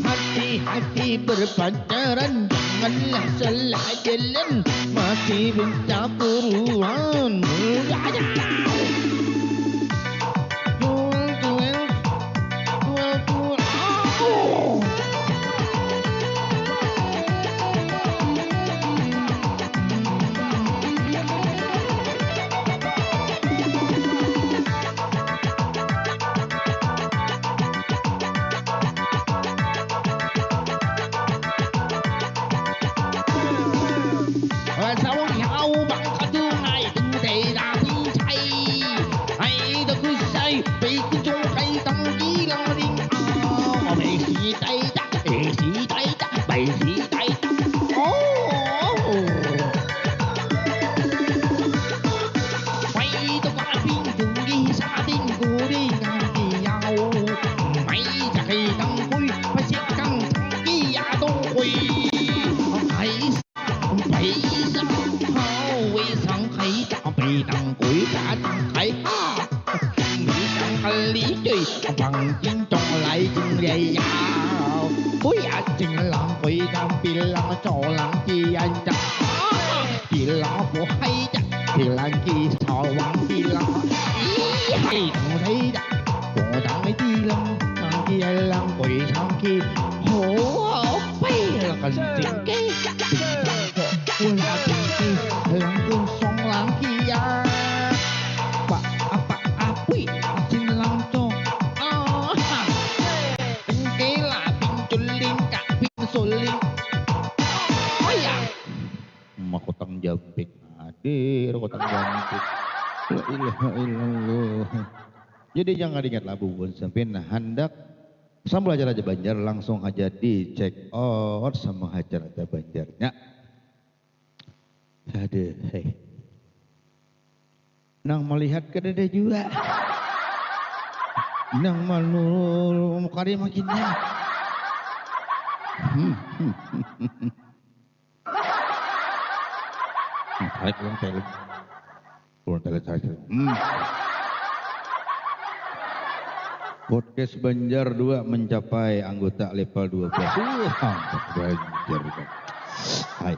A: Hati-hati berpacaran, janganlah salah jalan, masih pencampuran. Tuel. Sao nhau bằng cả thương này từng đề là thiên thầy. Hãy được cứ say vì cứ chung hay tâm trí lo điên. Bày xì tay ta, bày xì tay ta. Quay tôi quả phiên thường đi xa tin cô đi ngang kỳ nhau. Mày chắc khi tăng quý phải xếp căng thăng kỳ à tôi quỳ. Hãy phải vì sang thấy đã bị tăng quỷ đã tăng thấy bị tăng hành lý truy bằng chiến trong lại chừng dày dào cuối chừng làm quỷ đang bị làm trò làm chi anh chắc chỉ là của hay chắc thì là chi thọ bằng chi là hay không thấy đã của đang mấy chi lắm đang chi ai làm quỷ sang chi hổ bay là cần tiền cái tình là tình kia làm cơn sóng lãng kia quỷ xin làm cho tình kế là tình chun liên cả tình sôi liên makotang jambik hadir makotang jambik la ilaha illallah. Jadi jangan ingat labu pun sampai hendak sama belajar aja Banjar langsung aja di check out sama hajar aja Banjarnya. Aduh, hei. Nang melihat ke dede juga. Nang malu mukari makinnya. Tarik ulang telet. Podcast Banjar 2 mencapai anggota level 12. Banjar. Hai.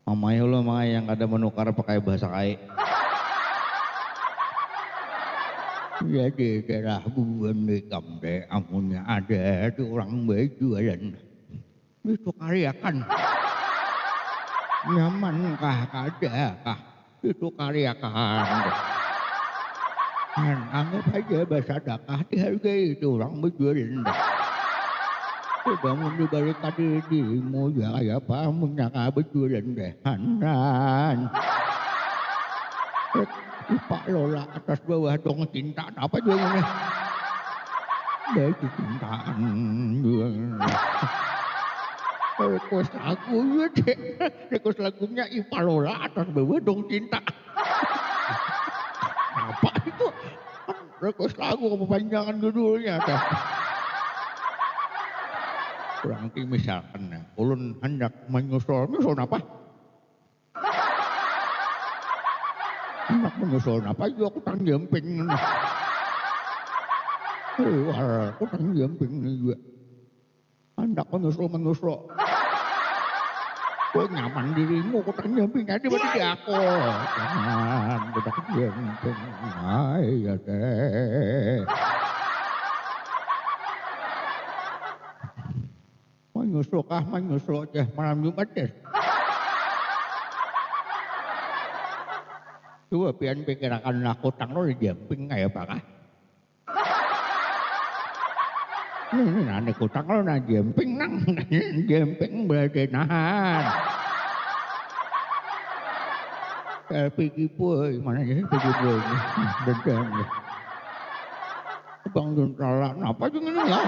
A: Mamai lo mai yang ada menukar pakai bahasa kai. Jadi kira bukan di kamde amunnya ada itu orang berjualan. Itu karyakan. Nyamankah kadakah itu karyakan. Anggap aja bahasa dakah dihargai itu orang berjualan. Bangun di balik tadi di moja ya apa menyangka berjualan deh hanan. Pak Lola atas bawah dong cinta apa juga nih? Dari cintaan Request lagu ya dek. Request lagunya Ipalola atas Bewe Dong Cinta. Apa itu? Kan request lagu kepanjangan judulnya teh. Kurang misalkan ya, ulun hendak menyusul apa? Hendak menyusul apa? Yo aku tang jemping. Wah, aku tang jemping juga. Hendak menyusul. Kok nyaman dirimu, aku tang jemping aja berarti aku. Jangan, aku tang jemping. Ay, ya deh. Menyusul aja malam Jumat deh. Coba pian pikirakan aku tang lo di jemping kayak apa kah? Ini nanti kutang lo na jemping nang jemping berarti nahan. Pergi boy mana jadi pergi boy ni dan bang Duntala apa juga ni lah.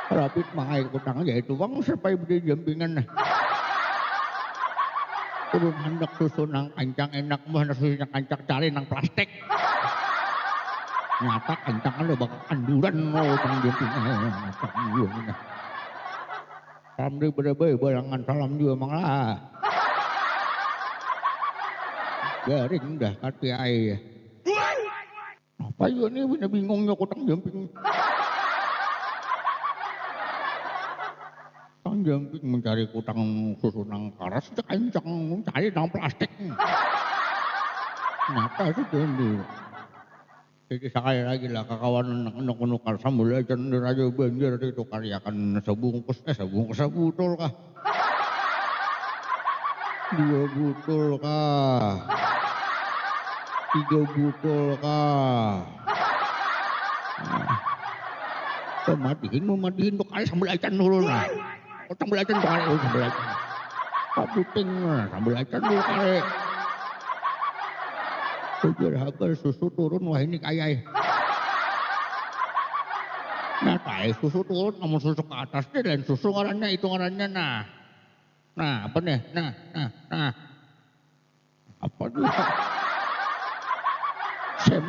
A: Rapit mangai kutang aja itu bang sampai beli jempingan. Turun hendak susu nang kancang enak mah hendak susu nang kancang cari nang plastik. Nyata kancangan lo bakal kanduran lo tang jempingan. Salam deh berbagai balangan salam juga mang lah. Garing dah kati air. Apa juga ni punya bingungnya kutang jemping. Tang jemping mencari kutang susu nang karas kencang cari nang plastik. Nyata sudah ni. Jadi sekali lagi lah kawan nukar sambal aja raja banjir itu karyakan sebungkus sebotol kah? 2 botol kah? 3 botol kah? Mematiin tuh kali sambal acan dulu nah. Sambal acan tuh kali sambal acan. Puting sambal acan dulu kali. Hagar susu turun wah ini kayak. Nah kayak susu turun namun susu ke atasnya dan susu ngarannya itu ngarannya nah. Nah apa nih? Nah. Apa juga? Sem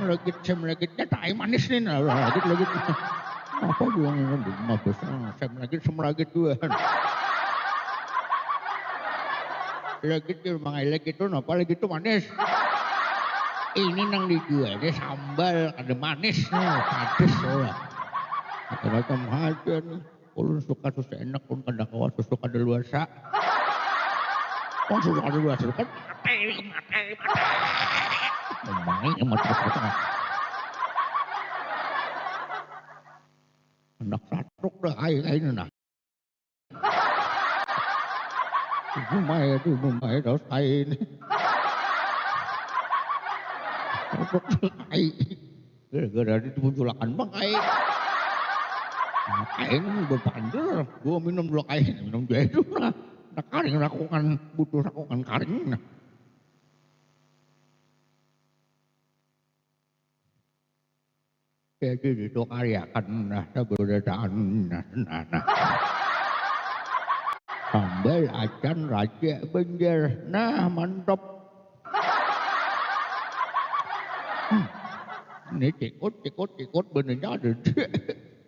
A: legitnya tai manis nih nah legit. Apa juga nih mabes sem legit juga. Legit itu mangai legit itu apa legit itu manis. Ini nang dijualnya sambal ada manisnya pedes lah. Macam-macam aja nih. Ulun suka susu enak, ulun kada kawan susu kada luasa. Susu kada luasa kan mati. Memangnya mati. Anak satruk dah air ini nah. Bumai terus air ini. Kai, gara-gara itu munculakan bang kai. Kai ini berpanjang, gua minum dulu kai, minum dia itu nah karing butuh rakukan karing nah. Jadi itu karyakan nah, berbedaan nah. Sambal acan raja banjir, nah mantap. Ini cikut benernya ada.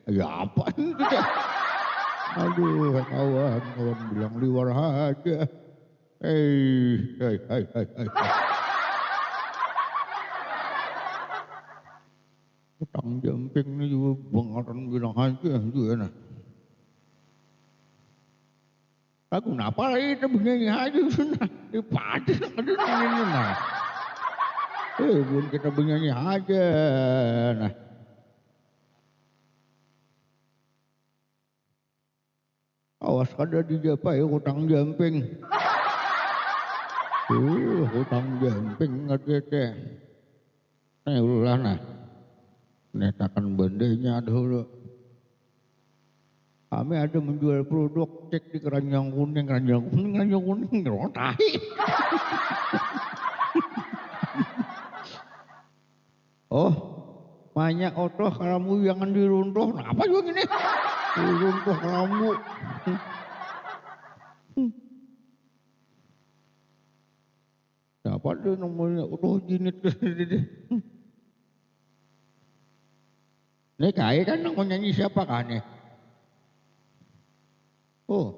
A: Ya apa itu deh. Aduh kawan bilang liwar aja. Hei. Tang jemping ini juga bengaran bilang aja juga nah. Aku kenapa itu begini aja sudah. Dipadas ada ini nah. Belum kita bernyanyi aja. Nah. Awas kada dijapai hutang jamping. Hutang jamping ngerti. Nah ulah nah. Netakan bandenya dulu. Kami ada menjual produk cek di keranjang kuning rotai. Oh, banyak otoh kalau jangan diruntuh. Nah, apa juga gini? Runtuh kamu. Siapa dia namanya? Udah jinit ke sini. Ini kaya kan nang mau nyanyi siapa kan nih? Oh,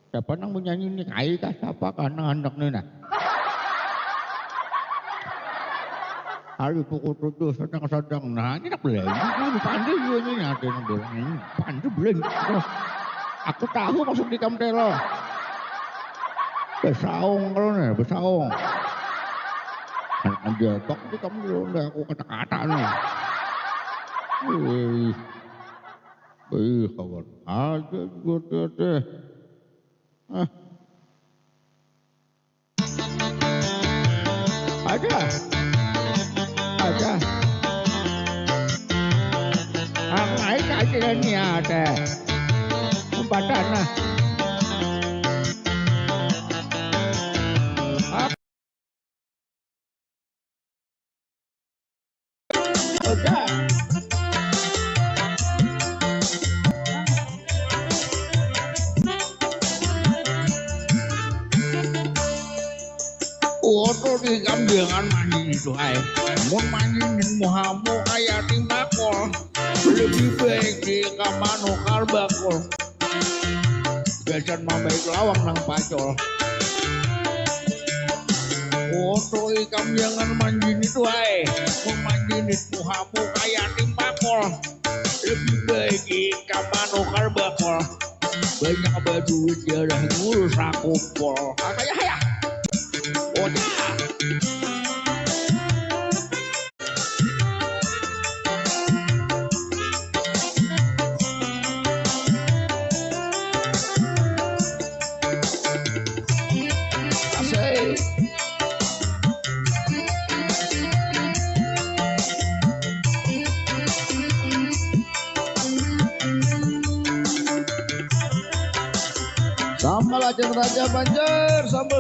A: siapa nang mau nyanyi ini kaya kah siapa kan anak nih nah? Hari pukul 7 sedang-sedang nah ini nak beleng. Ini pandai juga ini ada yang bilang ini pandai beleng. Oh, aku tahu masuk di kamtelo. Besaung kalau nih besaung. Aja tok di kamtelo nggak aku kata-kata nih. Kawan aja gue deh. Ada. Ang naik aja nih ada. Badan nah. Ada. Oto di kamdengan mandi itu hai. Mau mandiin muhamu kayak timbakol. Lebih baik di kamano karbakol. Biasan mamai lawang nang pacol. Oto di kamdengan mandiin itu hai. Mau mandiin muhamu kayak timbakol. Lebih baik di kamano karbakol. Banyak baduit jarah ngurus aku pol. Kayak hayah. Sambal aja Raja Banjar, sambal.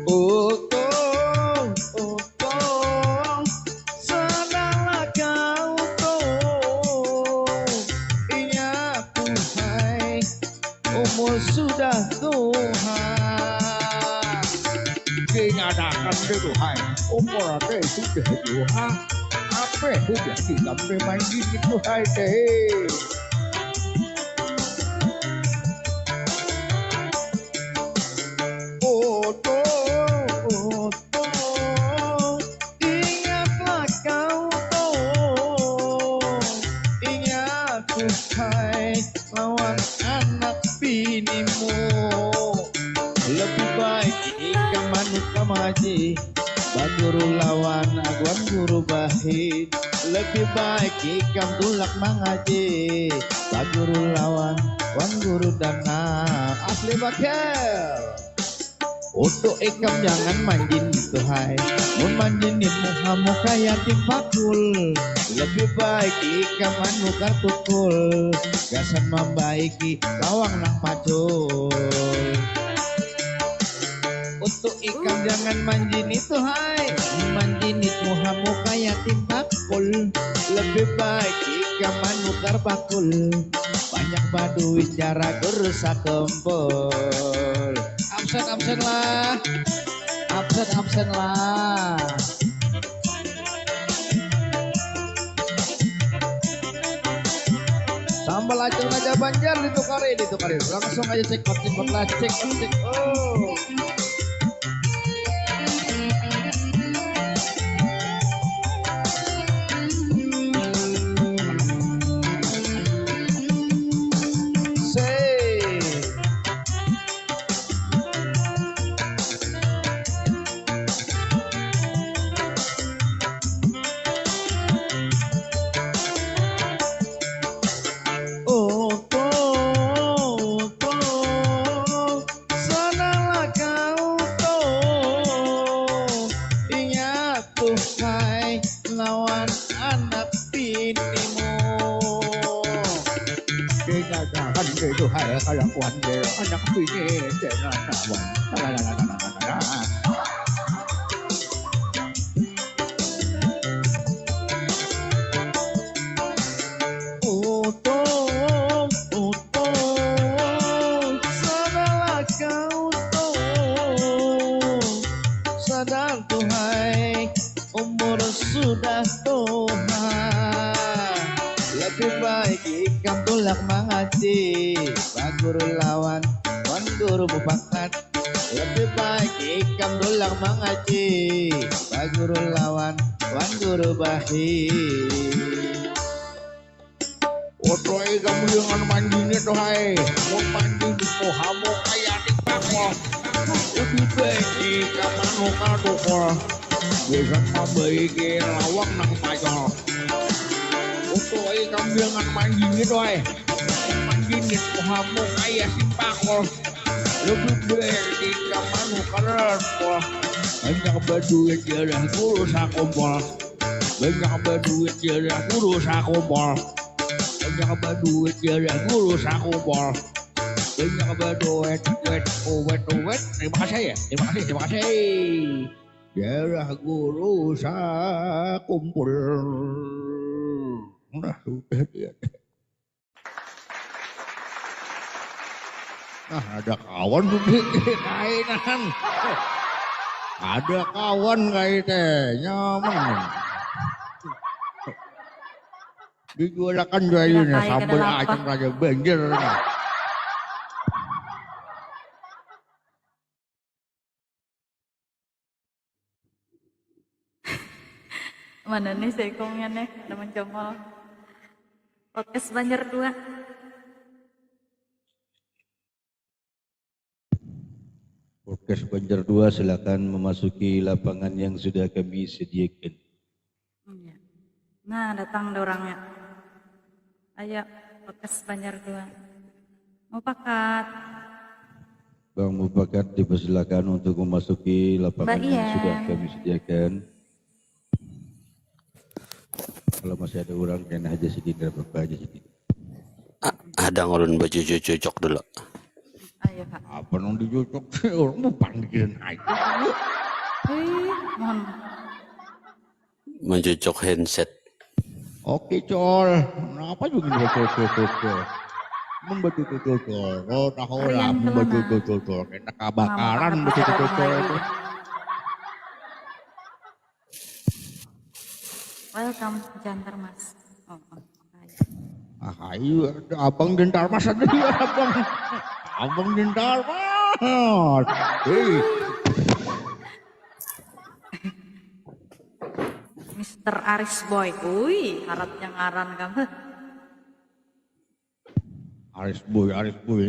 A: Utong, sanalah kau tong, inya Tuhan, umur sudah Tuhan, dinyatakan Tuhan, umur ada sudah Tuhan, apa sudah dikampe mandi Tuhan deh. Lawan anak binimu lebih baik ikan manuk kamaji baguru lawan aguan guru bahid lebih baik ikan tulak mangaji baguru lawan wan guru dana asli bakel. Untuk ikam jangan manjin itu hai. Mun manjinin muhamu kaya timpakul. Lebih baik ikam anu kartukul. Gasan membaiki lawang nang pacul. Untuk ikam jangan manjin itu hai. Manjinit muhamu kaya timpakul. Lebih baik ikam anu karpakul. Banyak baduit cara gerusak kempul. Absen lah, absen lah. Sambal acung Raja Banjar ditukari. Langsung aja cek lah, cek. Oh. Lawan anak binimu dikatakan itu hai kalakuan dia anak bini jangan lawan dulak mengaji, baguru lawan, wan guru mufakat. Lebih baik ikam dulak mengaji, baguru lawan, wan guru bahir.
B: Otoy kamu dengan mandinya tuh hai, mau mandi di pohamo kayak di pakol. Lebih baik jika manuka tukol, bisa membaiki lawak nang pajol. Otoy kamu dengan mandinya tuh hai, mau mandi di pohamo kayak di pakol. Lebih baik jika manuka tukol, banyak berduit jarang kurus akumpul, banyak berduit jarang kurus akumpul. Banyak berduit jarang ngurus aku bol. Banyak berduit wet. Terima kasih ya, terima kasih. Jarang ngurus aku kumpul. Nah sudah dia. Nah ada kawan tuh kainan. Ada kawan kayak nyaman. Digulakan jayunya sambal acang raja banjir.
F: Mana nih sekongnya nih, teman jomol. Podcast Banjar 2.
A: Podcast Banjar 2 silakan memasuki lapangan yang sudah kami sediakan.
F: Nah, datang ada orangnya. Ayo, podcast Banjar 2. Mau pakat.
A: Bang Mufakat dipersilakan untuk memasuki lapangan yang sudah kami sediakan. Kalau masih ada orang kena aja sedikit, apa aja sedikit.
G: Ada ngulun baju cocok dulu.
F: Ayo kak.
A: Apa nong dicocok sih orang mau panggilin aja.
F: Mohon.
G: Mencocok handset.
A: Oke col, kenapa juga cocok? Membantu cocok, oh tahu lah membantu cocok. Kena kebakaran betul cocok.
F: Welcome, Jantar Mas.
A: Ayo, abang Dentar Mas ada juga abang. Abang Dentar Mas.
F: Mr. Aris Boy. Haratnya ngaran kamu.
A: Aris Boy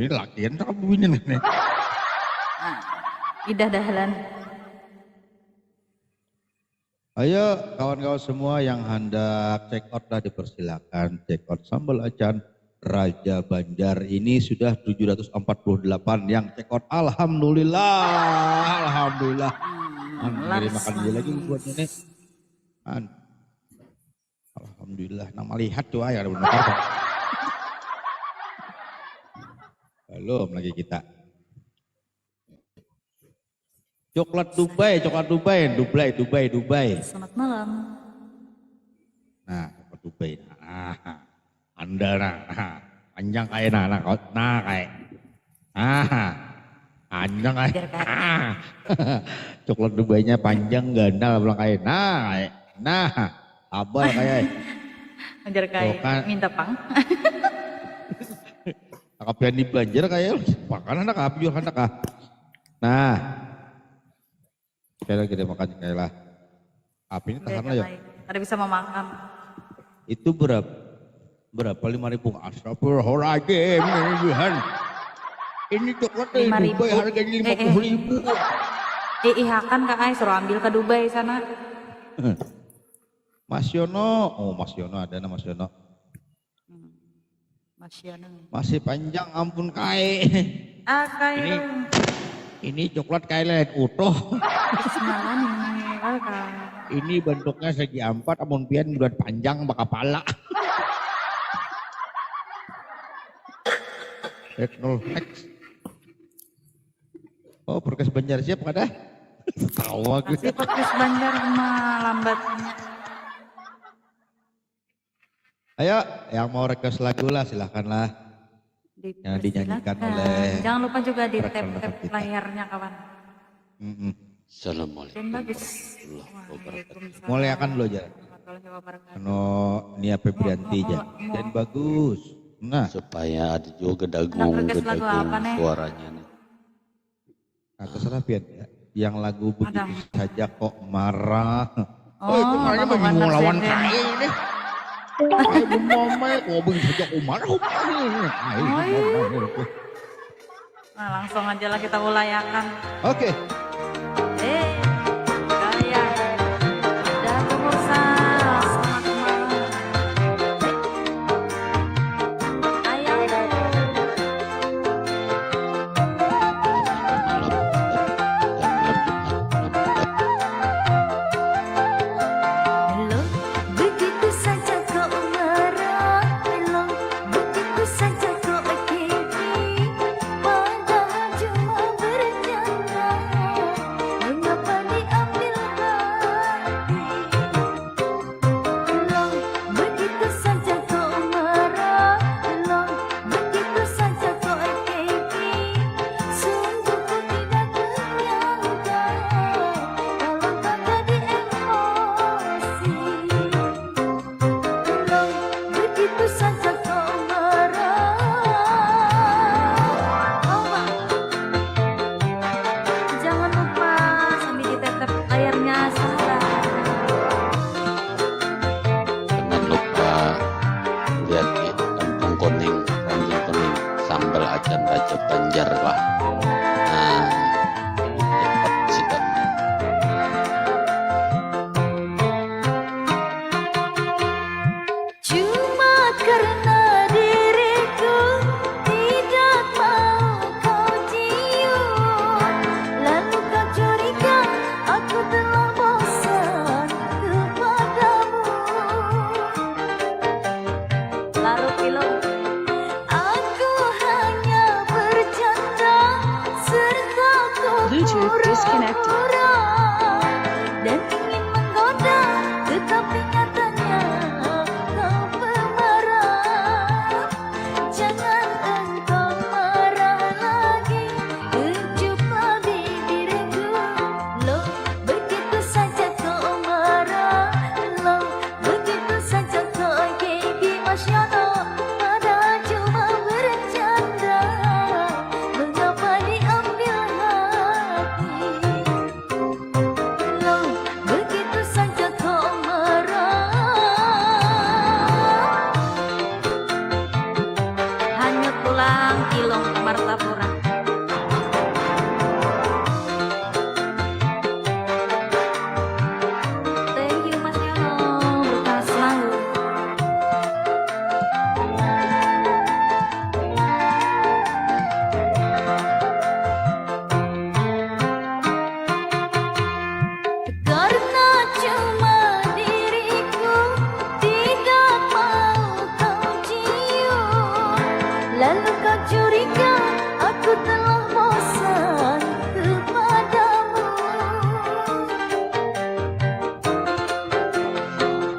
A: ini lakian tak bunyi nih.
F: Idah dahlan.
A: Ayo kawan-kawan semua yang hendak check out lah dipersilakan check out sambal acan Raja Banjar ini sudah 748 yang check out. Alhamdulillah. Makan dulu lagi buat ini. Alhamdulillah nama lihat tuh ayah ada benar. Belum lagi kita. Coklat Dubai.
F: Selamat malam.
A: Nah, coklat Dubai. Nah, Anda panjang kayak panjang kayak. Coklat Dubainya panjang gandal bilang kayak abal kayak.
F: Ajar kayak minta pang.
A: Kapian di Banjar kayak makan anak api anak ah. Nah, kita makan kayak lah. Api ini tahan aja.
F: Ada bisa memakan.
A: Itu berapa 5.000? Astagfirullahaladzim ini Tuhan. Ini coklat dari Dubai harganya 50.000.
F: Ihakan kak Ay suruh ambil ke Dubai sana.
A: Mas Yono ada nama Mas Yono.
F: Mas Yono.
A: Masih panjang ampun kai. Ini coklat kai lain utuh.
F: Semalam
A: ini bentuknya segi 4 amun pian bulan panjang baka pala. Oh, podcast Banjar siap kada? Tahu aku.
F: Masih podcast Banjar lambat.
A: Ayo, yang mau request lagu lah silahkanlah. Yang dinyanyikan oleh.
F: Jangan lupa juga di tap layarnya kawan.
G: Assalamualaikum.
F: Bagus.
A: Mulai akan dulu aja. Nia Febrianti aja. Dan bagus. Nah,
G: supaya ada juga
F: Nak request lagu apa, Nek?
G: suaranya nih.
A: terserah Pian ya. Yang lagu begitu
F: Adam.
A: saja kok marah.
F: Oh,
B: itu kayaknya
F: Bapak
B: mau
F: Wonder
B: lawan
F: Seven.
B: saya ini. Saya mau main, kok begitu saja marah.
F: Nah, langsung aja lah kita ulayakan.
A: Oke.
F: Kalian udah pemirsa, selamat malam. Ayo.
H: Belum begitu saja kau marah, belum begitu saja kau kiki, padahal cuma bercanda. Mengapa diambil hati? Belum begitu saja kau marah, belum begitu saja kau kiki, sungguh ku tidak menyangka kalau kau jadi emosi. Belum begitu saja kau marah.
F: Jangan lupa sambil ditetep airnya sabar.
G: Jangan lupa lihat di Kampung Kuning, Ranjing Kuning, sambal acan Raja Banjar lah. Nah, cepat sikap.
H: Cuma karena diriku tidak mau kau cium, lalu kau curiga aku telah bosan kepadamu.
F: Larut kilo.
H: Aku hanya bercanda serta
E: Bluetooth disconnected.
H: pura-pura dan ingin menggoda, tetapi nyatanya kau pemarah. Jangan engkau marah lagi, kejuplah bibirku. Loh, begitu saja kau marah, loh, begitu saja kau gigi masyono, padahal cuma bercanda. Mengapa diambil hati? Loh, begitu saja kau marah.
F: Hanyut tulang kilong Martapura. Thank you Mas Yono, berkah selalu.
H: Karena cuma diriku tidak mau kau cium, lalu kau curiga aku telah bosan kepadamu.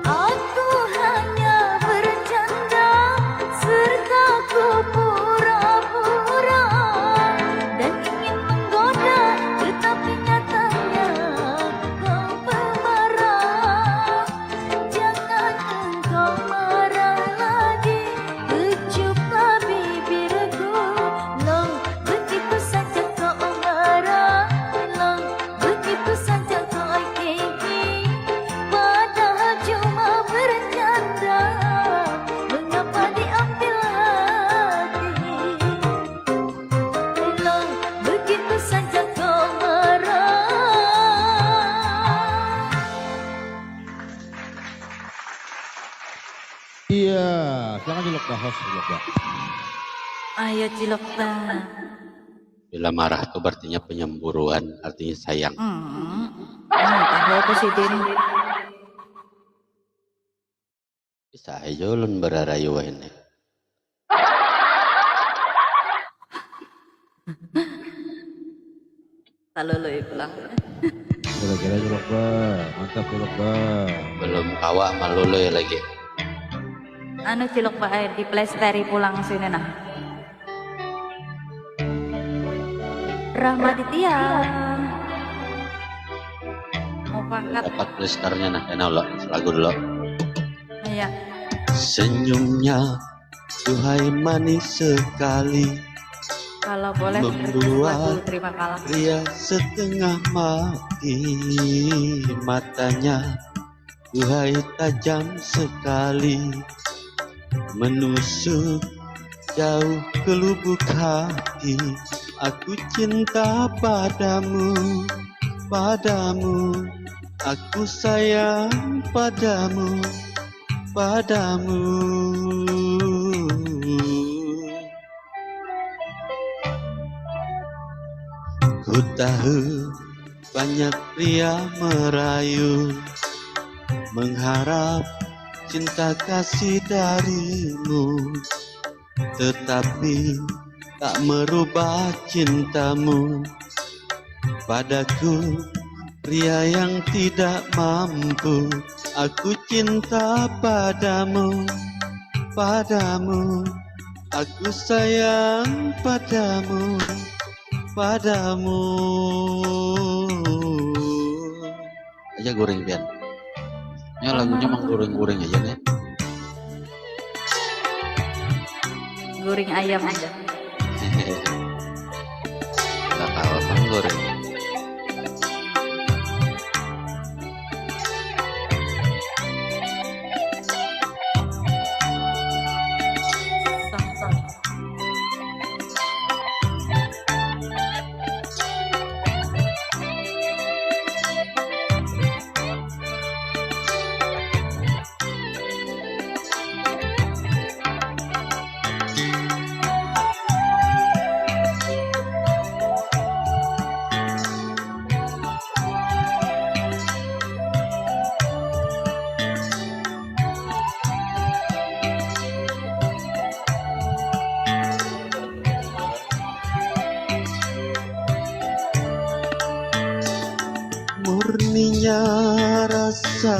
H: Aku hanya bercanda serta ku pura-pura dan ingin menggoda, tetapi nyatanya kau pemarah. Jangan engkau marah lagi, kejuplah bibirku. Loh, begitu saja kau marah, loh, begitu saja kau kiki, padahal cuma bercanda. Mengapa diambil hati? Loh, begitu saja kau marah.
A: Iya, silakan Cilok Bah, host Cilok Bah.
F: Ayo cilok dah.
G: Bila marah itu artinya penyemburuan, artinya sayang.
F: Tahu aku sih Din.
G: Bisa aja ulun berarayu ini.
F: Taluluy pulang.
A: Kira-kira Cilok Bah, mantap Cilok Bah.
G: Belum kawa maluluy lagi.
F: Anu cilok Pak air di plesteri pulang sini nah. Rahmaditya. Mau pangkat.
G: Dapat blisternya nah, enak lo, lagu dulu.
F: Iya.
G: Senyumnya duhai manis sekali,
F: Kalau boleh
G: membuat
F: terima kalah.
G: pria setengah mati. Matanya duhai tajam sekali, menusuk jauh ke lubuk hati. Aku cinta padamu, padamu, aku sayang padamu, padamu. Ku tahu banyak pria merayu, mengharap cinta kasih darimu, tetapi tak merubah cintamu padaku, pria yang tidak mampu. Aku cinta padamu, padamu, aku sayang padamu, padamu. Aja goreng pian. Ya lagunya mah goreng-goreng aja nih.
F: Goreng ayam aja.
G: Nggak tahu apa goreng.
F: Song-song.
G: Murninya rasa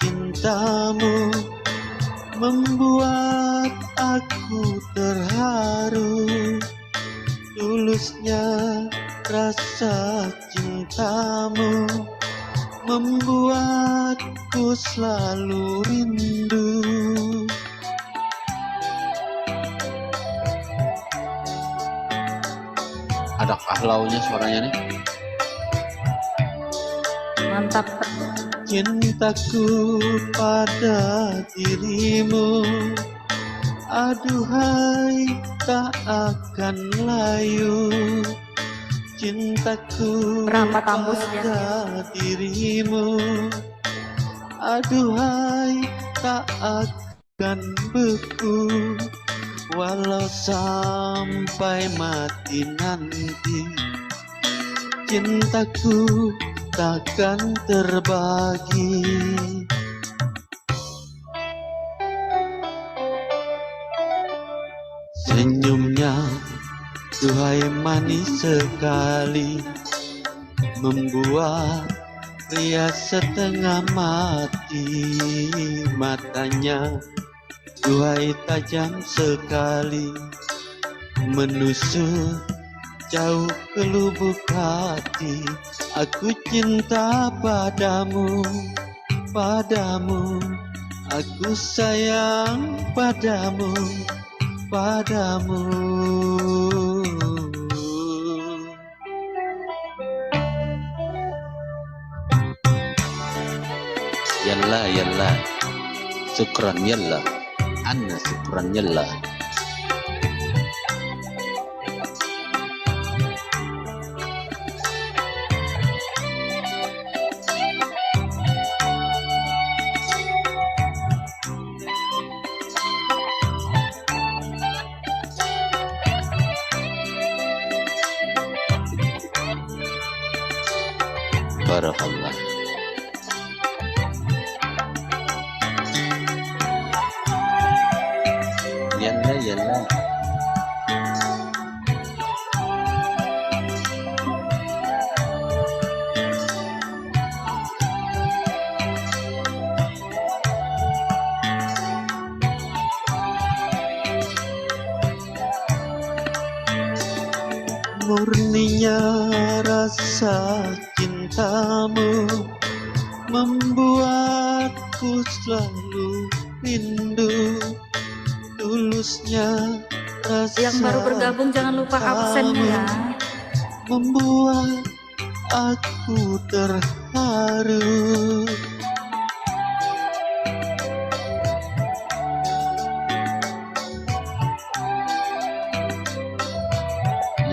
G: cintamu membuat aku terharu. Tulusnya rasa cintamu membuatku selalu rindu. Ada kahlaunya suaranya nih.
F: Mantap.
G: Cintaku pada dirimu, aduhai tak akan layu. Cintaku
F: Berapa tambusnya?
G: pada dirimu, aduhai tak akan beku. Walau sampai mati nanti, cintaku takkan terbagi. Senyumnya duhai manis sekali, membuat pria setengah mati. Matanya duhai tajam sekali, menusuk jauh ke lubuk hati. Aku cinta padamu, padamu, aku sayang padamu, padamu. Yalla yalla, syukran yalla, anna syukran yalla. Barakallah. Yalla yalla. Murninya rasa cintamu membuatku selalu rindu. Tulusnya tulusnya rasa
F: Yang baru bergabung jangan lupa absennya ya.
G: membuat aku terharu.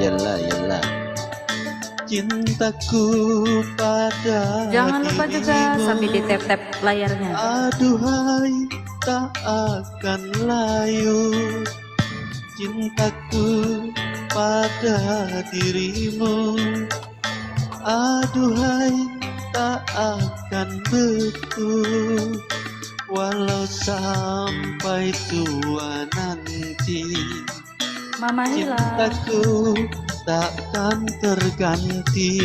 G: Yalah, cintaku pada
F: Jangan lupa juga
G: dirimu.
F: sambil di tap-tap layarnya.
G: Aduhai, tak akan layu cintaku pada dirimu. Aduhai, tak akan beku walau sampai tua nanti.
F: Mama Hila.
G: Cintaku takkan terganti.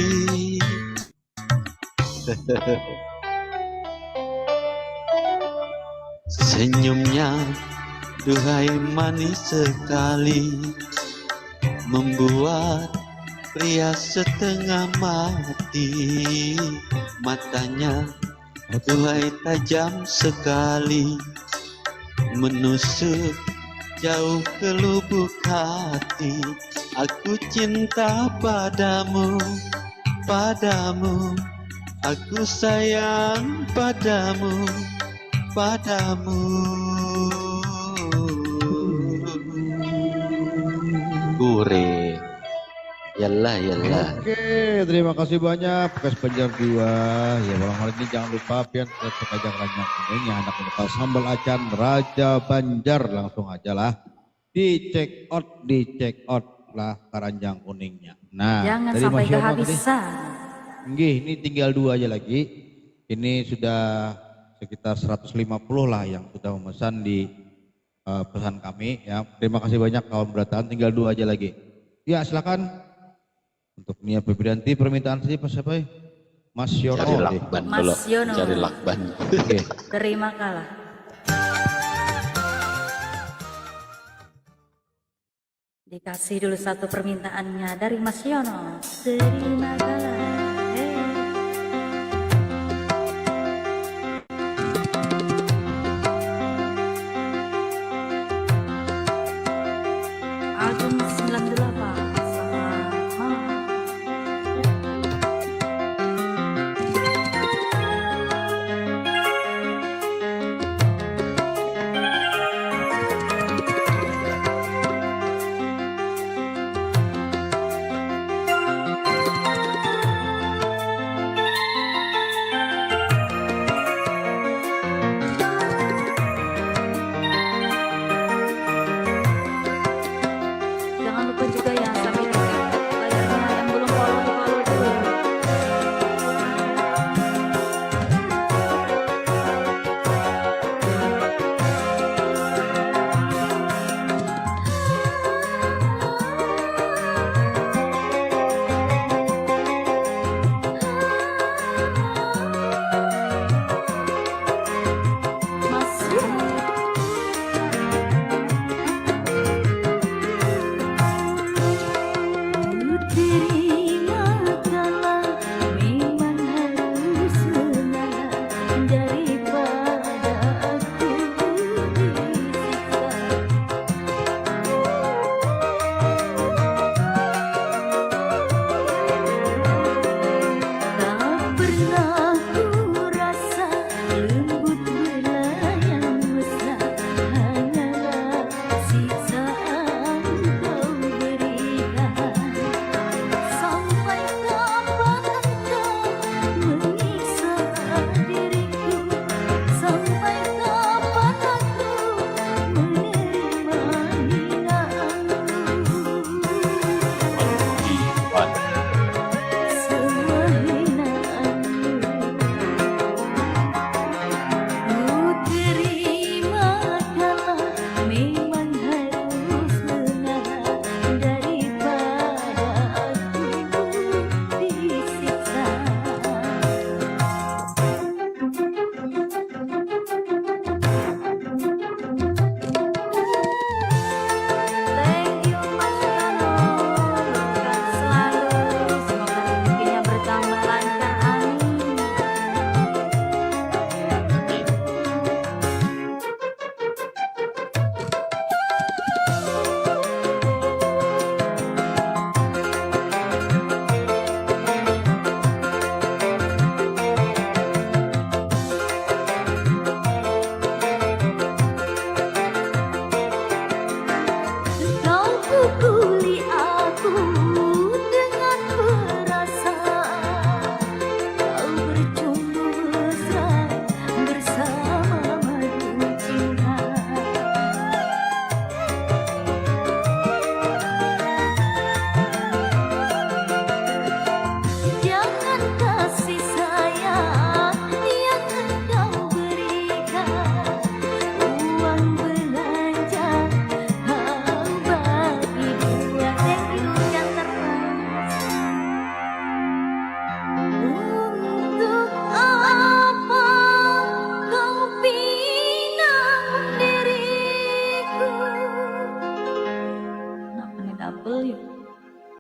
G: Senyumnya duhai manis sekali, membuat pria setengah mati. Matanya duhai tajam sekali, menusuk jauh ke lubuk hati. Aku cinta padamu, padamu. Aku sayang padamu, padamu. Gure. Yalah.
A: Oke, terima kasih banyak Bekas Banjar 2. Ya malam hari ini jangan lupa pian untuk ajang ranjang kuningnya anak muda sambal acan Raja Banjar, langsung aja lah di check out lah keranjang kuningnya. Nah,
F: Jangan
A: dari
F: sampai
A: Mas Yono tadi,
F: kehabisan.
A: nggih, ini tinggal 2 aja lagi. Ini sudah sekitar 150 lah yang sudah memesan di pesan kami ya. Terima kasih banyak kawan beratan, tinggal 2 aja lagi. Ya, silakan. Untuk Nia Bebiranti permintaan siapa? Mas Yono.
G: Cari lakban
F: Mas
G: dulu.
F: Yono.
G: Cari lakban.
A: Oke.
F: Terima kalah. Dikasih dulu satu permintaannya dari Mas Yono. Terima kalah. Album 98.